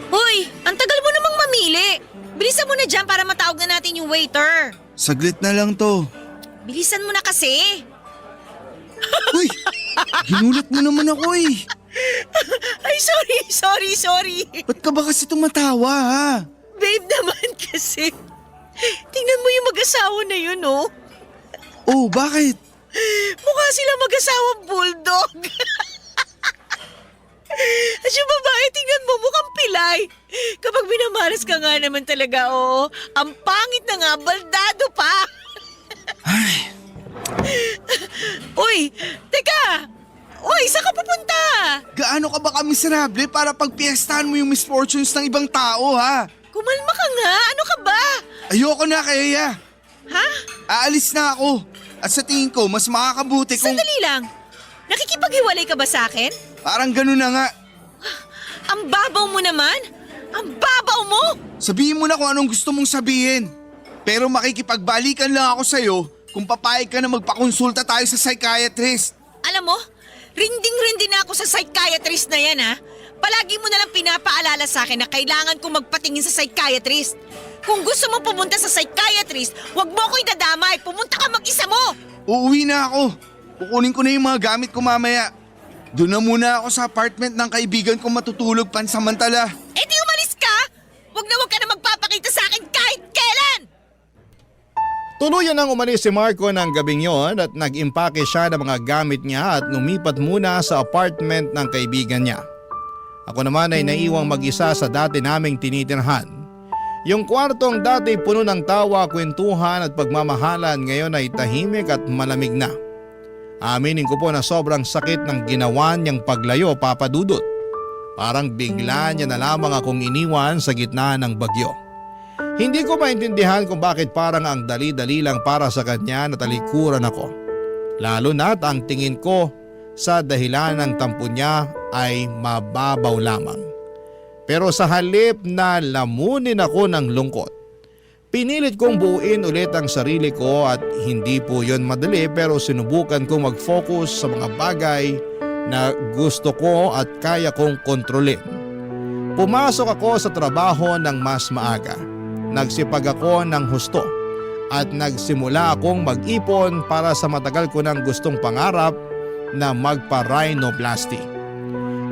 Hoy, ang tagal mo namang mamili. Bilisan mo na dyan para matawag na natin yung waiter. Saglit na lang to. Bilisan mo na kasi. Uy, ginulat mo naman ako eh. Ay, sorry. Ba't ka ba kasi tumatawa ha? Babe naman kasi. Tingnan mo yung mag-asawa na yun, oh. Oh, bakit? Mukha sila mag-asawang bulldog. At yung babae, tingnan mo, mukhang pilay. Kapag binamaras ka nga naman talaga, oo. Ang pangit na nga, baldado pa. Ay, Uy, teka. Uy, saan ka pupunta? gaano ka ba kamiserable para pagpiestahan mo yung misfortunes ng ibang tao ha? Kung Kumalma ka nga. Ano ka ba? Ayoko na, Kaya. Ha? Aalis na ako. At sa tingin ko, mas makakabuti kung... Sandali lang. Nakikipaghiwalay ka ba sa akin? Parang ganun na nga. Ang babaw mo naman. Ang babaw mo! Sabihin mo na kung anong gusto mong sabihin. Pero makikipagbalikan lang ako sa'yo kung papayag ka na magpakonsulta tayo sa psychiatrist. Alam mo, rinding-rindi na ako sa psychiatrist na yan ha. Palagi mo na lang pinapaalala sa akin na kailangan kong magpatingin sa psychiatrist. Kung gusto mo pumunta sa psychiatrist, huwag mo ko idadamay. Pumunta ka mag-isa mo. Uuwi na ako. Kukunin ko na yung mga gamit ko mamaya. Doon na muna ako sa apartment ng kaibigan kong matutulog pansamantala. Eh di umalis ka! Huwag na ka na magpapakita sa akin kahit kailan! Tuluyan nang umalis si Marco ng gabing yon at nag-impake siya ng mga gamit niya at lumipat muna sa apartment ng kaibigan niya. Ako naman ay naiwang mag-isa sa dati naming tinitirhan. Yung kwartong dati puno ng tawa, kwentuhan at pagmamahalan ngayon ay tahimik at malamig na. Aminin ko po na sobrang sakit ng ginawa niyang paglayo, Papa Dudut. Parang bigla niya na lamang akong iniwan sa gitna ng bagyo. Hindi ko maintindihan kung bakit parang ang dali-dali lang para sa kanya na talikuran ako. Lalo na't ang tingin ko sa dahilan ng tampo niya ay mababaw lamang. Pero sa halip na lamunin ako ng lungkot, pinilit kong buuin ulit ang sarili ko at hindi po yon madali pero sinubukan kong mag-focus sa mga bagay na gusto ko at kaya kong kontrolin. Pumasok ako sa trabaho ng mas maaga. Nagsipag ako ng husto at nagsimula akong mag-ipon para sa matagal ko ng gustong pangarap na magpa-rhinoplasty.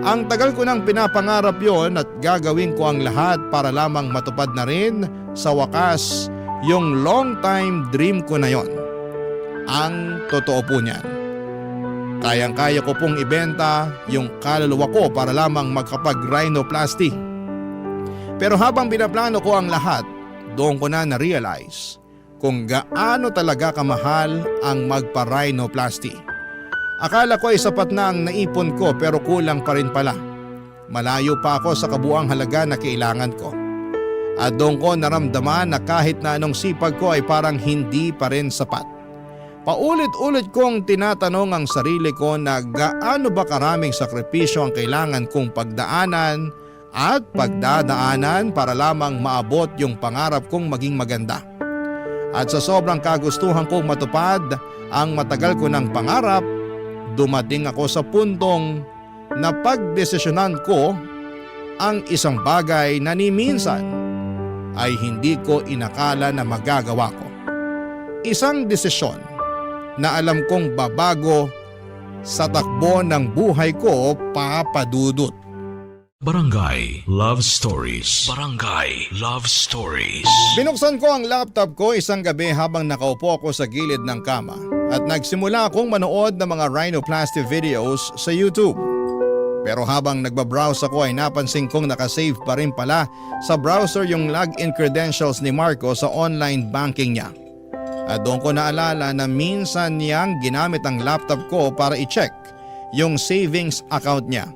Ang tagal ko nang pinapangarap yon at gagawin ko ang lahat para lamang matupad na rin sa wakas yung long time dream ko na yon. Ang totoo po niyan. Kayang-kaya ko pong ibenta yung kaluluwa ko para lamang magkapag-rhinoplasty. Pero habang binaplano ko ang lahat, doon ko na na-realize kung gaano talaga kamahal ang magpa-rhinoplasty. Akala ko ay sapat na ang naipon ko pero kulang pa rin pala. Malayo pa ako sa kabuang halaga na kailangan ko. At doon ko naramdaman na kahit na anong sipag ko ay parang hindi pa rin sapat. Paulit-ulit kong tinatanong ang sarili ko na gaano ba karaming sakripisyo ang kailangan kong pagdaanan at pagdadaanan para lamang maabot yung pangarap kong maging maganda. At sa sobrang kagustuhan kong matupad ang matagal ko ng pangarap, dumating ako sa puntong na pagdesisyonan ko ang isang bagay na ni minsan ay hindi ko inakala na magagawa ko. Isang desisyon na alam kong babago sa takbo ng buhay ko, Papa Dudut. Barangay Love Stories. Barangay Love Stories. Binuksan ko ang laptop ko isang gabi habang nakaupo ako sa gilid ng kama at nagsimula akong manood ng mga rhinoplasty videos sa YouTube. Pero habang nagbabrowse ako ay napansin kong nakasave pa rin pala sa browser yung login credentials ni Marco sa online banking niya. At doon ko naalala na minsan niyang ginamit ang laptop ko para i-check yung savings account niya.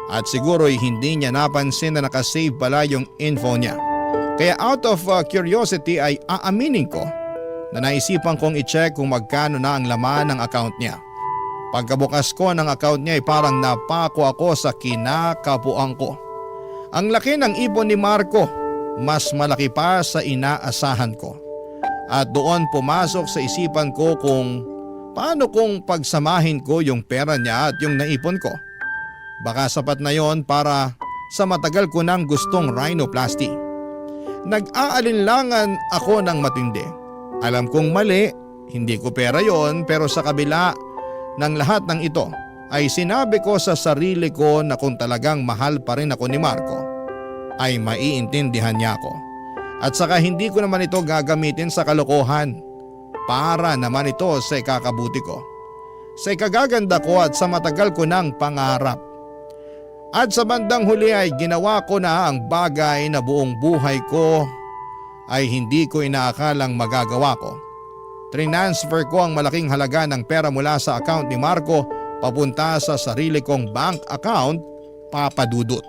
At siguro'y hindi niya napansin na nakasave pala yung info niya. Kaya out of curiosity ay aaminin ko na naisipan kong i-check kung magkano na ang laman ng account niya. Pagkabukas ko ng account niya ay parang napako ako sa kinakapuan ko. Ang laki ng ipon ni Marco, mas malaki pa sa inaasahan ko. At doon pumasok sa isipan ko kung paano kung pagsamahin ko yung pera niya at yung naipon ko. Baka sapat na yon para sa matagal ko nang gustong rhinoplasty. Nag-aalinlangan ako ng matindi. Alam kong mali, hindi ko pera yon pero sa kabila ng lahat ng ito ay sinabi ko sa sarili ko na kung talagang mahal pa rin ako ni Marco ay maiintindihan niya ako. At saka hindi ko naman ito gagamitin sa kalokohan. Para naman ito sa ikakabuti ko. Sa ikagaganda ko at sa matagal ko ng pangarap. At sa bandang huli ay ginawa ko na ang bagay na buong buhay ko ay hindi ko inaakalang magagawa ko. Transfer ko ang malaking halaga ng pera mula sa account ni Marco papunta sa sarili kong bank account, Papa Dudut.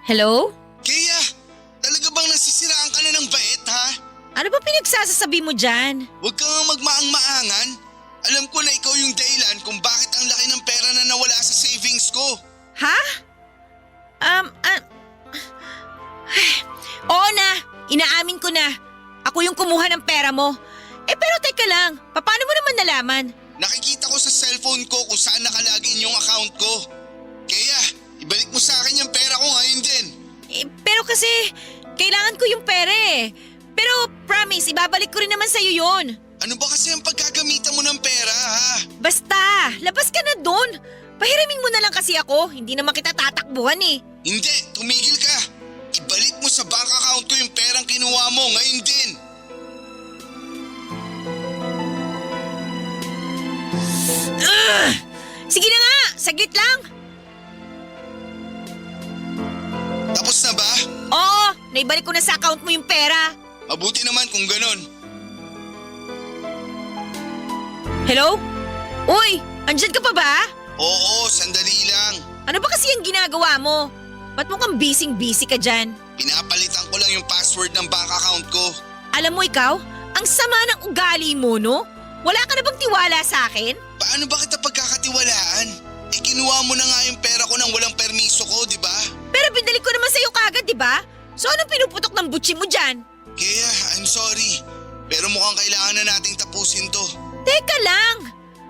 Hello? Kaya, talaga bang nasisiraan ka na ng bait, ha? Ano ba pinagsasasabi mo dyan? Huwag kang magmaang-maangan. Alam ko na ikaw yung dahilan kung bakit ang laki ng pera na nawala sa savings ko. Ha? Oo na, inaamin ko na. Ako yung kumuha ng pera mo. Pero teka lang, paano mo naman nalaman? Nakikita ko sa cellphone ko kung saan nakalagin yung account ko. Kaya, ibalik mo sa akin yung pera ko ngayon din. Pero kasi, kailangan ko yung pera eh. Pero promise, ibabalik ko rin naman sa'yo yun. Ano ba kasi ang pagkagamitan mo ng pera, ha? Basta, labas ka na doon. Pahiramin mo na lang kasi ako, hindi naman kita tatakbuhan eh. Hindi, tumigil ka. Ibalik mo sa bank account ko yung perang kinuha mo ngayon din. Sige na nga, saglit lang. Tapos na ba? Oo, naibalik ko na sa account mo yung pera. Mabuti naman kung ganon. Hello? Uy, andyan ka pa ba? Oo, sandali lang. Ano ba kasi yung ginagawa mo? Ba't mukhang busy ka dyan? Pinapalitan ko lang yung password ng bank account ko. Alam mo ikaw, ang sama ng ugali mo, no? Wala ka na bang tiwala sa akin? Paano ba kita pagkakatiwalaan? Kinuha mo na nga yung pera ko nang walang permiso ko, di ba? Pero binalik ko naman sa'yo kagad, di ba? So anong pinuputok ng butsi mo dyan? Kaya, I'm sorry. Pero mukhang kailangan na nating tapusin to. Teka lang!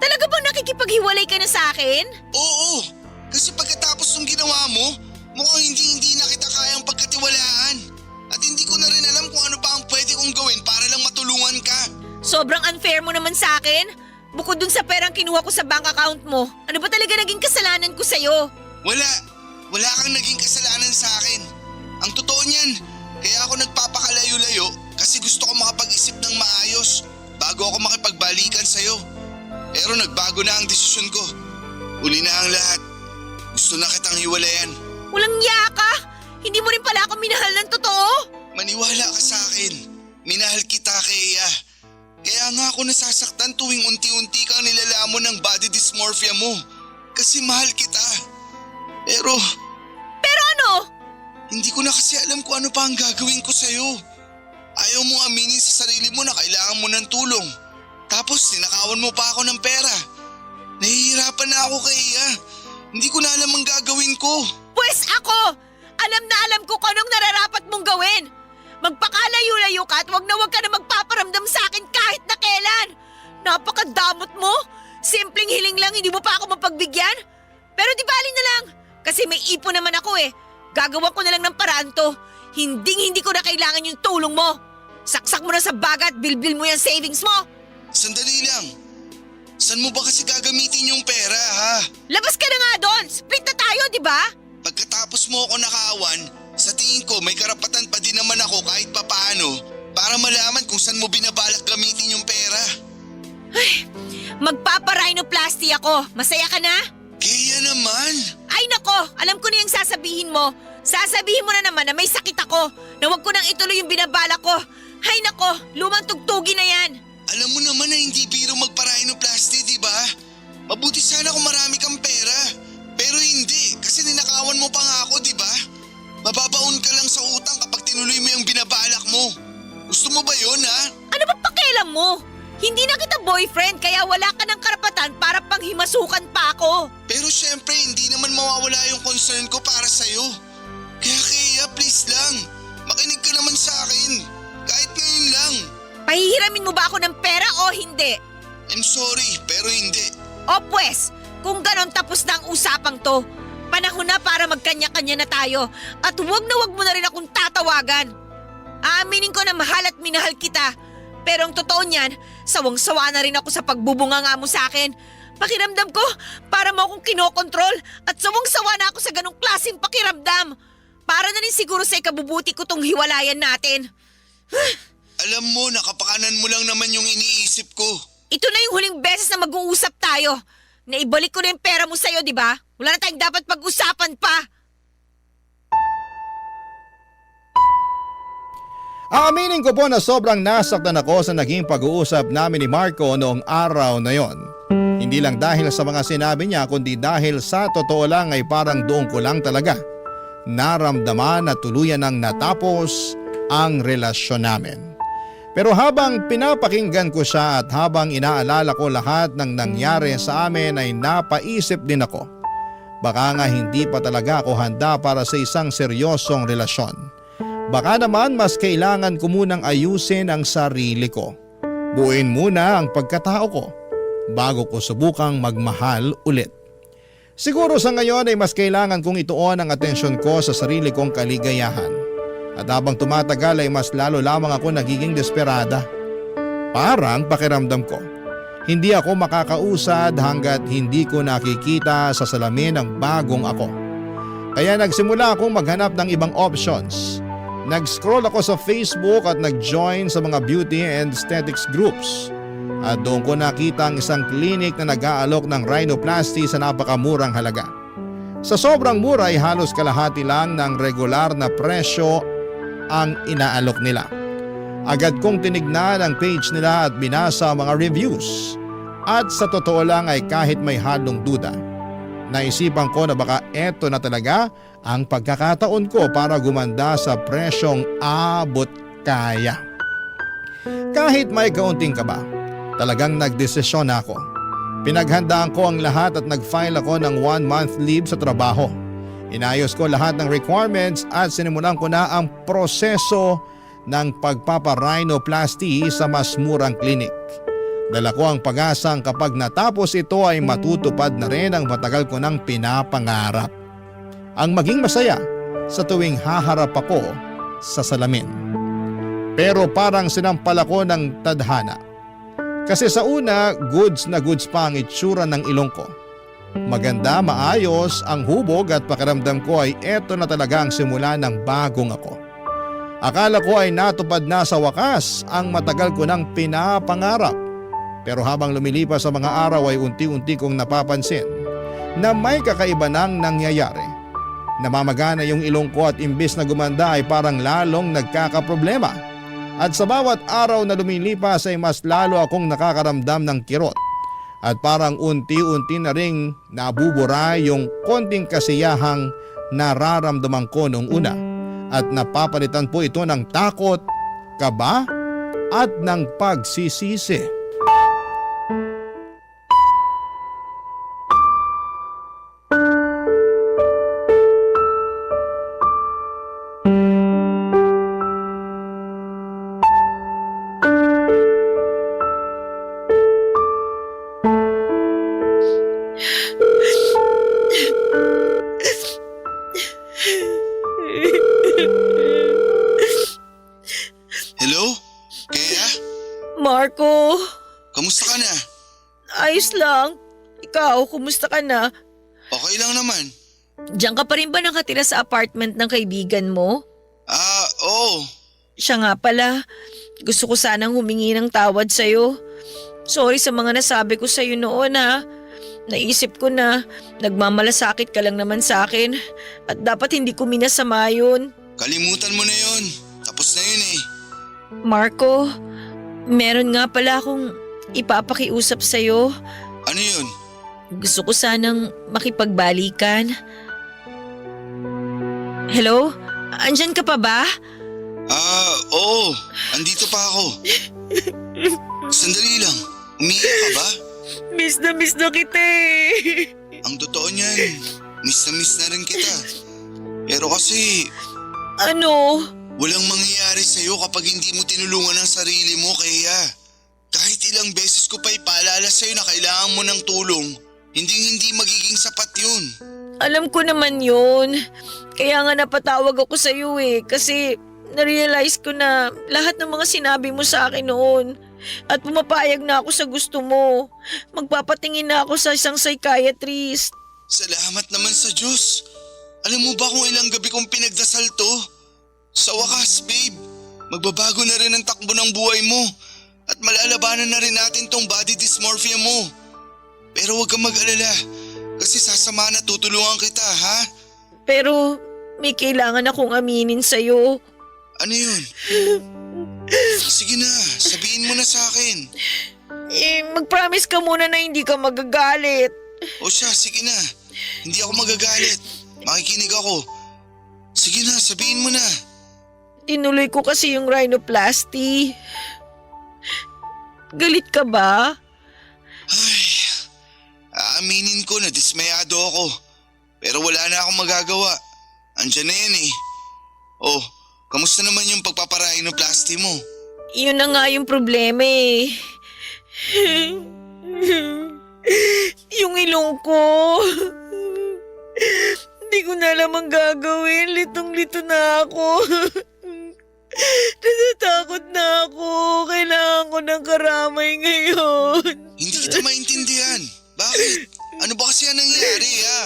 Talaga bang nakikipaghiwalay ka na sa akin? Oo, kasi pagkatapos ng ginawa mo, mukhang hindi na kita kayang pagkatiwalaan. At hindi ko na rin alam kung ano pa ang pwede kong gawin para lang matulungan ka. Sobrang unfair mo naman sa akin. Bukod dun sa perang kinuha ko sa bank account mo, ano ba talaga naging kasalanan ko sa'yo? Wala kang naging kasalanan sa akin. Ang totoo niyan, kaya ako nagpapakalayo-layo kasi gusto ko makapag-isip ng maayos bago ako makipagbalikan sa'yo. Pero nagbago na ang desisyon ko. Uli na ang lahat. Gusto na kitang hiwalayan. Walang iya ka! Hindi mo rin pala ako minahal ng totoo? Maniwala ka sa akin. Minahal kita, Kea. Kaya nga ako nasasaktan tuwing unti-unti kang nilalamon ng body dysmorphia mo. Kasi mahal kita. Pero ano? hindi ko na kasi alam kung ano pa ang gagawin ko sa'yo. Ayaw mo aminin sa sarili mo na kailangan mo ng tulong. Tapos tinakawan mo pa ako ng pera. Nahihirapan na ako, Kea. Hindi ko na alam ang gagawin ko. Pwes ako! Alam na alam ko kung anong nararapat mong gawin. Magpakalayo-layo ka at wag ka na magpaparamdam sa akin kahit na kailan. Napakadamot mo. Simpleng hiling lang, hindi mo pa ako mapagbigyan. Pero di bali na lang. Kasi may ipon naman ako eh. Gagawa ko na lang ng paraan to. Hindi ko na kailangan yung tulong mo. Saksak mo na sa baga at bilbil mo yung savings mo. Sandali lang. Saan mo ba kasi gagamitin yung pera, ha? Labas ka na nga doon. Split na tayo, di ba? Pagkatapos mo ako nakaawan, sa tingin ko may karapatan pa din naman ako kahit papaano para malaman kung saan mo binabalak gamitin yung pera. Magpaparhinoplasty ako. Masaya ka na? Kaya naman. Ay nako, alam ko na yung sasabihin mo. Sasabihin mo na naman na may sakit ako, na wag ko nang ituloy yung binabala ko. Ay nako, lumang tugtugin na yan. Alam mo naman na hindi biro magpa-rhinoplasty, di ba? Mabuti sana kung marami kang pera. Pero hindi, kasi ninakawan mo pa nga ako, di ba? Mababaon ka lang sa utang kapag tinuloy mo yung binabalak mo. Gusto mo ba yun, ha? Ano ba pakialam mo? Hindi na kita boyfriend kaya wala ka ng karapatan para panghimasukan pa ako. Pero syempre, hindi naman mawawala yung concern ko para sa'yo. Kaya please lang, makinig ka naman sa akin. Kahit ngayon lang. Pahihiramin mo ba ako ng pera o hindi? I'm sorry, pero hindi. O pwes, kung ganon tapos na ang usapang to. Panahon na para magkanya-kanya na tayo at wag mo na rin akong tatawagan. Aaminin ko na mahal at minahal kita. Pero ang totoo niyan, sawang-sawa na rin ako sa pagbubunga nga mo sa akin. Pakiramdam ko, para mo akong kinokontrol at sawang-sawa na ako sa ganong klaseng pakiramdam. Para na rin siguro sa ikabubuti ko tong hiwalayan natin. Alam mo, nakapakanan mo lang naman yung iniisip ko. Ito na yung huling beses na mag-uusap tayo. Naibalik ko na yung pera mo sa'yo, di ba? Wala na tayong dapat pag-usapan pa. Aaminin ko po na sobrang nasaktan ako sa naging pag-uusap namin ni Marco noong araw na yon. Hindi lang dahil sa mga sinabi niya kundi dahil sa totoo lang ay parang doon ko lang talaga naramdaman na tuluyan ng natapos ang relasyon namin. Pero habang pinapakinggan ko siya at habang inaalala ko lahat ng nangyari sa amin ay napaisip din ako. Baka nga hindi pa talaga ako handa para sa isang seryosong relasyon. Baka naman mas kailangan ko munang ayusin ang sarili ko. Buuin muna ang pagkatao ko bago ko subukang magmahal ulit. Siguro sa ngayon ay mas kailangan kong ituon ang atensyon ko sa sarili kong kaligayahan. At habang tumatagal ay mas lalo lamang ako nagiging desperada. Parang pakiramdam ko, hindi ako makakausad hanggat hindi ko nakikita sa salamin ang bagong ako. Kaya nagsimula akong maghanap ng ibang options. Nag-scroll ako sa Facebook at nag-join sa mga beauty and aesthetics groups. At doon ko nakita ang isang clinic na nag-aalok ng rhinoplasty sa napakamurang halaga. Sa sobrang mura ay halos kalahati lang ng regular na presyo ang inaalok nila. Agad kong tinignan ang page nila at binasa ang mga reviews. At sa totoo lang ay kahit may halong duda, naisipan ko na baka eto na talaga ang pagkakataon ko para gumanda sa presyong abot kaya. Kahit may kaunting kaba, talagang nagdesisyon ako. Pinaghandaan ko ang lahat at nag-file ako ng 1-month leave sa trabaho. Inayos ko lahat ng requirements at sinimulan ko na ang proseso ng pagpapa-rhinoplasty sa mas murang klinik. Dala ko ang pag-asang kapag natapos ito ay matutupad na rin ang matagal ko nang pinapangarap. Ang maging masaya sa tuwing haharap ako sa salamin. Pero parang sinampal ako ng tadhana. Kasi sa una, goods na goods pa ang itsura ng ilong ko. Maganda, maayos ang hubog at pakiramdam ko ay eto na talaga ang simula ng bagong ako. Akala ko ay natupad na sa wakas ang matagal ko nang pinapangarap. Pero habang lumilipas sa mga araw ay unti-unti kong napapansin na may kakaiba nang nangyayari. Namamagana yung ilong ko at imbis na gumanda ay parang lalong nagkakaproblema. At sa bawat araw na lumilipas ay mas lalo akong nakakaramdam ng kirot. At parang unti-unti na ring nabubura yung konting kasiyahang nararamdaman ko noong una. At napapalitan po ito ng takot, kaba at ng pagsisisi. Marco, Kamusta ka na? ayos lang. Ikaw, kumusta ka na? Okay lang naman. Diyan ka pa rin ba nakatira sa apartment ng kaibigan mo? Oo. Siya nga pala, gusto ko sanang humingi ng tawad sa'yo. Sorry sa mga nasabi ko sa'yo noon ha. Naisip ko na nagmamalasakit ka lang naman sa akin at dapat hindi ko minasama yun. Kalimutan mo na yun. Tapos na yun eh. Marco, meron nga pala akong ipapakiusap sa'yo. Ano yun? Gusto ko sanang makipagbalikan. Hello? Andyan ka pa ba? Oo. Andito pa ako. Sandali lang. Umiiyak ka ba? Miss na kita eh. Ang totoo niyan, miss na rin kita. Pero kasi, Ano? walang mangyayari sa'yo kapag hindi mo tinulungan ang sarili mo, kaya kahit ilang beses ko pa ipaalala sa'yo na kailangan mo ng tulong, hindi magiging sapat yun. Alam ko naman yun. Kaya nga napatawag ako sa iyo eh. Kasi narealize ko na lahat ng mga sinabi mo sa akin noon. At pumapayag na ako sa gusto mo. Magpapatingin na ako sa isang psychiatrist. Salamat naman sa Diyos. Alam mo ba kung ilang gabi kong pinagdasal to? Sa wakas, babe, magbabago na rin ang takbo ng buhay mo. At malalabanan na rin natin tong body dysmorphia mo. Pero huwag kang mag-alala. Kasi sasama na tutulungan kita, ha? Pero may kailangan akong aminin sa'yo. Ano yun? Sige na, sabihin mo na sa akin. Mag-promise ka muna na hindi ka magagalit. O siya, sige na. Hindi ako magagalit. Makikinig ako. Sige na, sabihin mo na. Tinuloy ko kasi yung rhinoplasty. Galit ka ba? Ay, aaminin ko na dismayado ako. Pero wala na akong magagawa. Andyan na yan eh. Oh, kamusta naman yung pagpaparhinoplasty mo? Yun na nga yung problema eh. Yung ilong ko. Hindi ko na alam ang gagawin. Litong-lito na ako. Natatakot na ako. Kailangan ko ng karamay ngayon. Hindi kita maintindihan. Bakit? Ano ba kasi ang nangyari ha?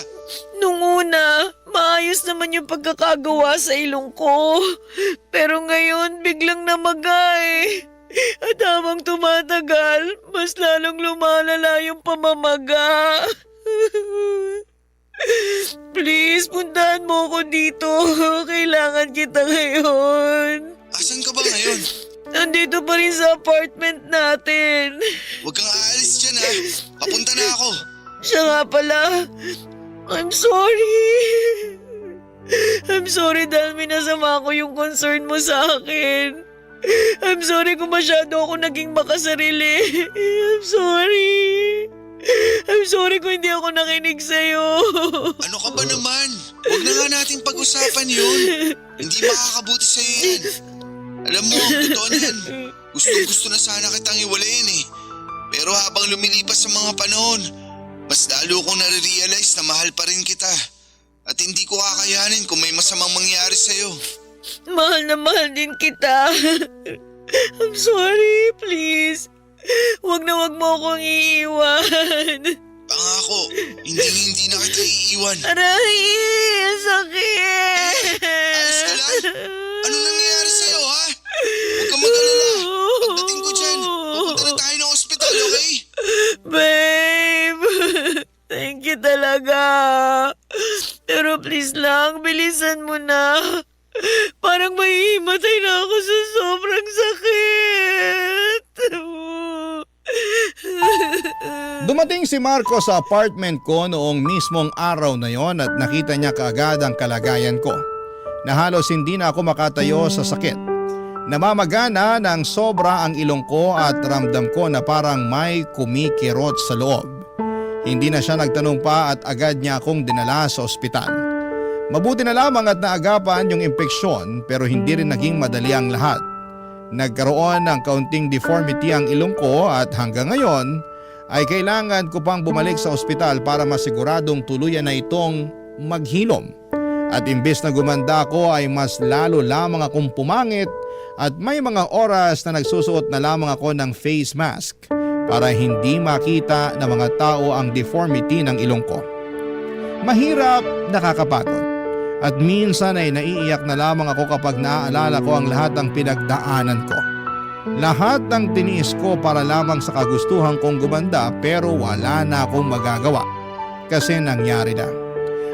Nung una, maayos naman yung pagkakagawa sa ilong ko. Pero ngayon, biglang namagay. At habang tumatagal, mas lalong lumalala yung pamamaga. Please, puntahan mo ko dito. Kailangan kita ngayon. Asan ka ba ngayon? Nandito pa rin sa apartment natin. Huwag kang aalis dyan ha. Papunta na ako. Siya nga pala. I'm sorry. I'm sorry dahil minasama ko yung concern mo sa akin. I'm sorry kung masyado ako naging makasarili. I'm sorry. I'm sorry kung hindi ako nakinig sa'yo. Ano ka ba naman? Huwag na nga natin pag-usapan yun. Hindi makakabuti sa'yo yan. Alam mo, totoo na yan. Gusto na sana kitang iwalayin eh. Pero habang lumilipas sa mga panahon, mas lalo kong nare-realize na mahal pa rin kita. At hindi ko kakayanin kung may masamang mangyari sa'yo. Mahal na mahal din kita. I'm sorry, please. Huwag na akong iiwan. Pangako, hindi na kita iiwan. Aray, ang sakit. Ayos ka lang? Anong nangyayari sa'yo ha? Huwag kang mag-alala. Pagdating ko dyan, pupunta na tayo ng ospital, okay? Babe, thank you talaga. Pero please lang, bilisan mo na. Parang mahihimatay na ako sa sobrang sakit. Dumating si Marco sa apartment ko noong mismong araw na yon at nakita niya kaagad ang kalagayan ko. Na halos hindi na ako makatayo sa sakit. Namamagana ng sobra ang ilong ko at ramdam ko na parang may kumikirot sa loob. Hindi na siya nagtanong pa at agad niya akong dinala sa ospital. Mabuti na lamang at naagapan yung impeksyon pero hindi rin naging madali ang lahat. Nagkaroon ng kaunting deformity ang ilong ko at hanggang ngayon ay kailangan ko pang bumalik sa ospital para masiguradong tuluyan na itong maghilom. At imbes na gumanda ako ay mas lalo lamang akong pumangit at may mga oras na nagsusuot na lamang ako ng face mask para hindi makita ng mga tao ang deformity ng ilong ko. Mahirap, nakakapagod. At minsan ay naiiyak na lamang ako kapag naaalala ko ang lahat ng pinagdaanan ko. Lahat ng tiniis ko para lamang sa kagustuhan kong gumanda pero wala na akong magagawa kasi nangyari na.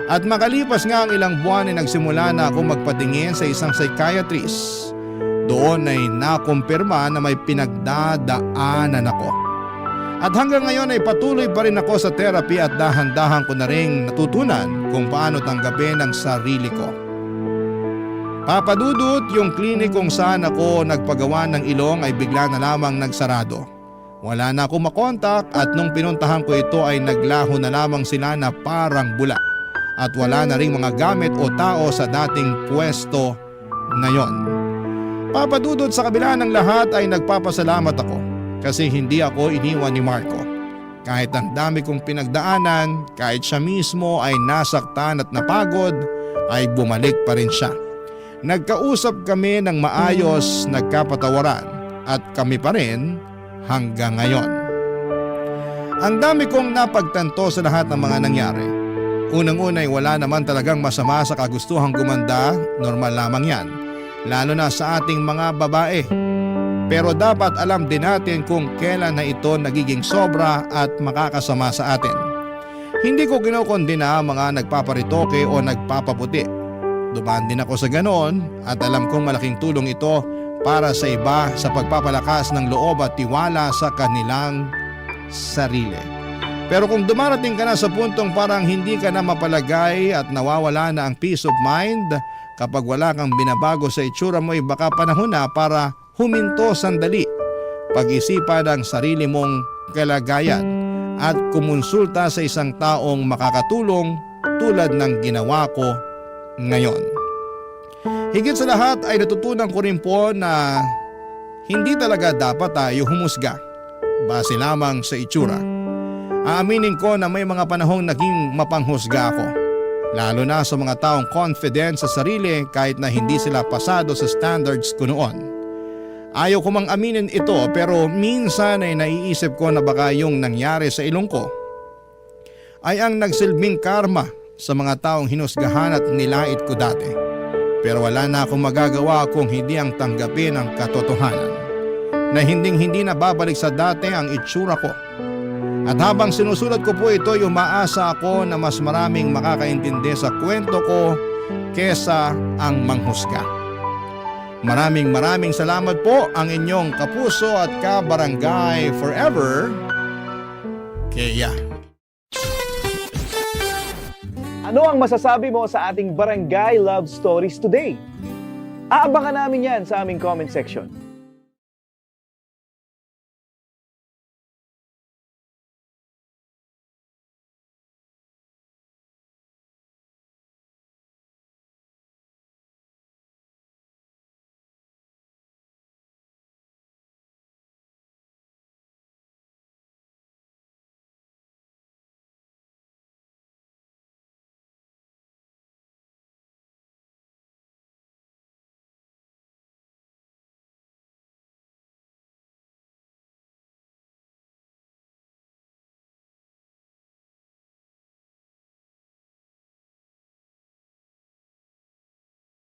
At makalipas nga ang ilang buwan ay nagsimula na akong magpatingin sa isang psychiatrist. Doon ay nakumpirma na may pinagdadaanan ako. At hanggang ngayon ay patuloy pa rin ako sa therapy at dahan-dahan ko na ring natutunan kung paano tanggapin ang sarili ko. Papadudot, yung klinik kung saan ako nagpagawa ng ilong ay bigla na lamang nagsarado. Wala na akong makontak at nung pinuntahan ko ito ay naglaho na lamang sila na parang bula. At wala na ring mga gamit o tao sa dating pwesto na yon. Papadudot, sa kabila ng lahat ay nagpapasalamat ako. Kasi hindi ako iniwan ni Marco. Kahit ang dami kong pinagdaanan, kahit siya mismo ay nasaktan at napagod, ay bumalik pa rin siya. Nagkausap kami ng maayos, nagkapatawaran at kami pa rin hanggang ngayon. Ang dami kong napagtanto sa lahat ng mga nangyari. Unang-una ay wala naman talagang masama sa kagustuhang gumanda, normal lamang yan. Lalo na sa ating mga babae. Pero dapat alam din natin kung kailan na ito nagiging sobra at makakasama sa atin. Hindi ko kinokondena ang mga nagpaparitoke o nagpapaputi. Dumaan din ako sa ganoon at alam kong malaking tulong ito para sa iba sa pagpapalakas ng loob at tiwala sa kanilang sarili. Pero kung dumarating ka na sa puntong parang hindi ka na mapalagay at nawawala na ang peace of mind, Kapag wala kang binabago sa itsura mo ay baka panahon na para huminto sandali, pag-isipan ang sarili mong kalagayan at kumonsulta sa isang taong makakatulong tulad ng ginawa ko ngayon. Higit sa lahat ay natutunan ko rin po na hindi talaga dapat tayo humusga base lamang sa itsura. Aaminin ko na may mga panahong naging mapanghusga ako, lalo na sa mga taong confident sa sarili kahit na hindi sila pasado sa standards ko noon. Ayaw ko mang aminin ito pero minsan ay naiisip ko na baka yung nangyari sa ilong ko ay ang nagsilbing karma sa mga taong hinusgahan at nilait ko dati. Pero wala na akong magagawa kung hindi ang tanggapin ang katotohanan na hindi na babalik sa dati ang itsura ko. At habang sinusulat ko po ito, umaasa ako na mas maraming makakaintindi sa kwento ko kesa ang manghusga. Maraming salamat po ang inyong kapuso at kabarangay forever, Kea. Ano ang masasabi mo sa ating Barangay Love Stories today? Aabangan namin yan sa aming comment section.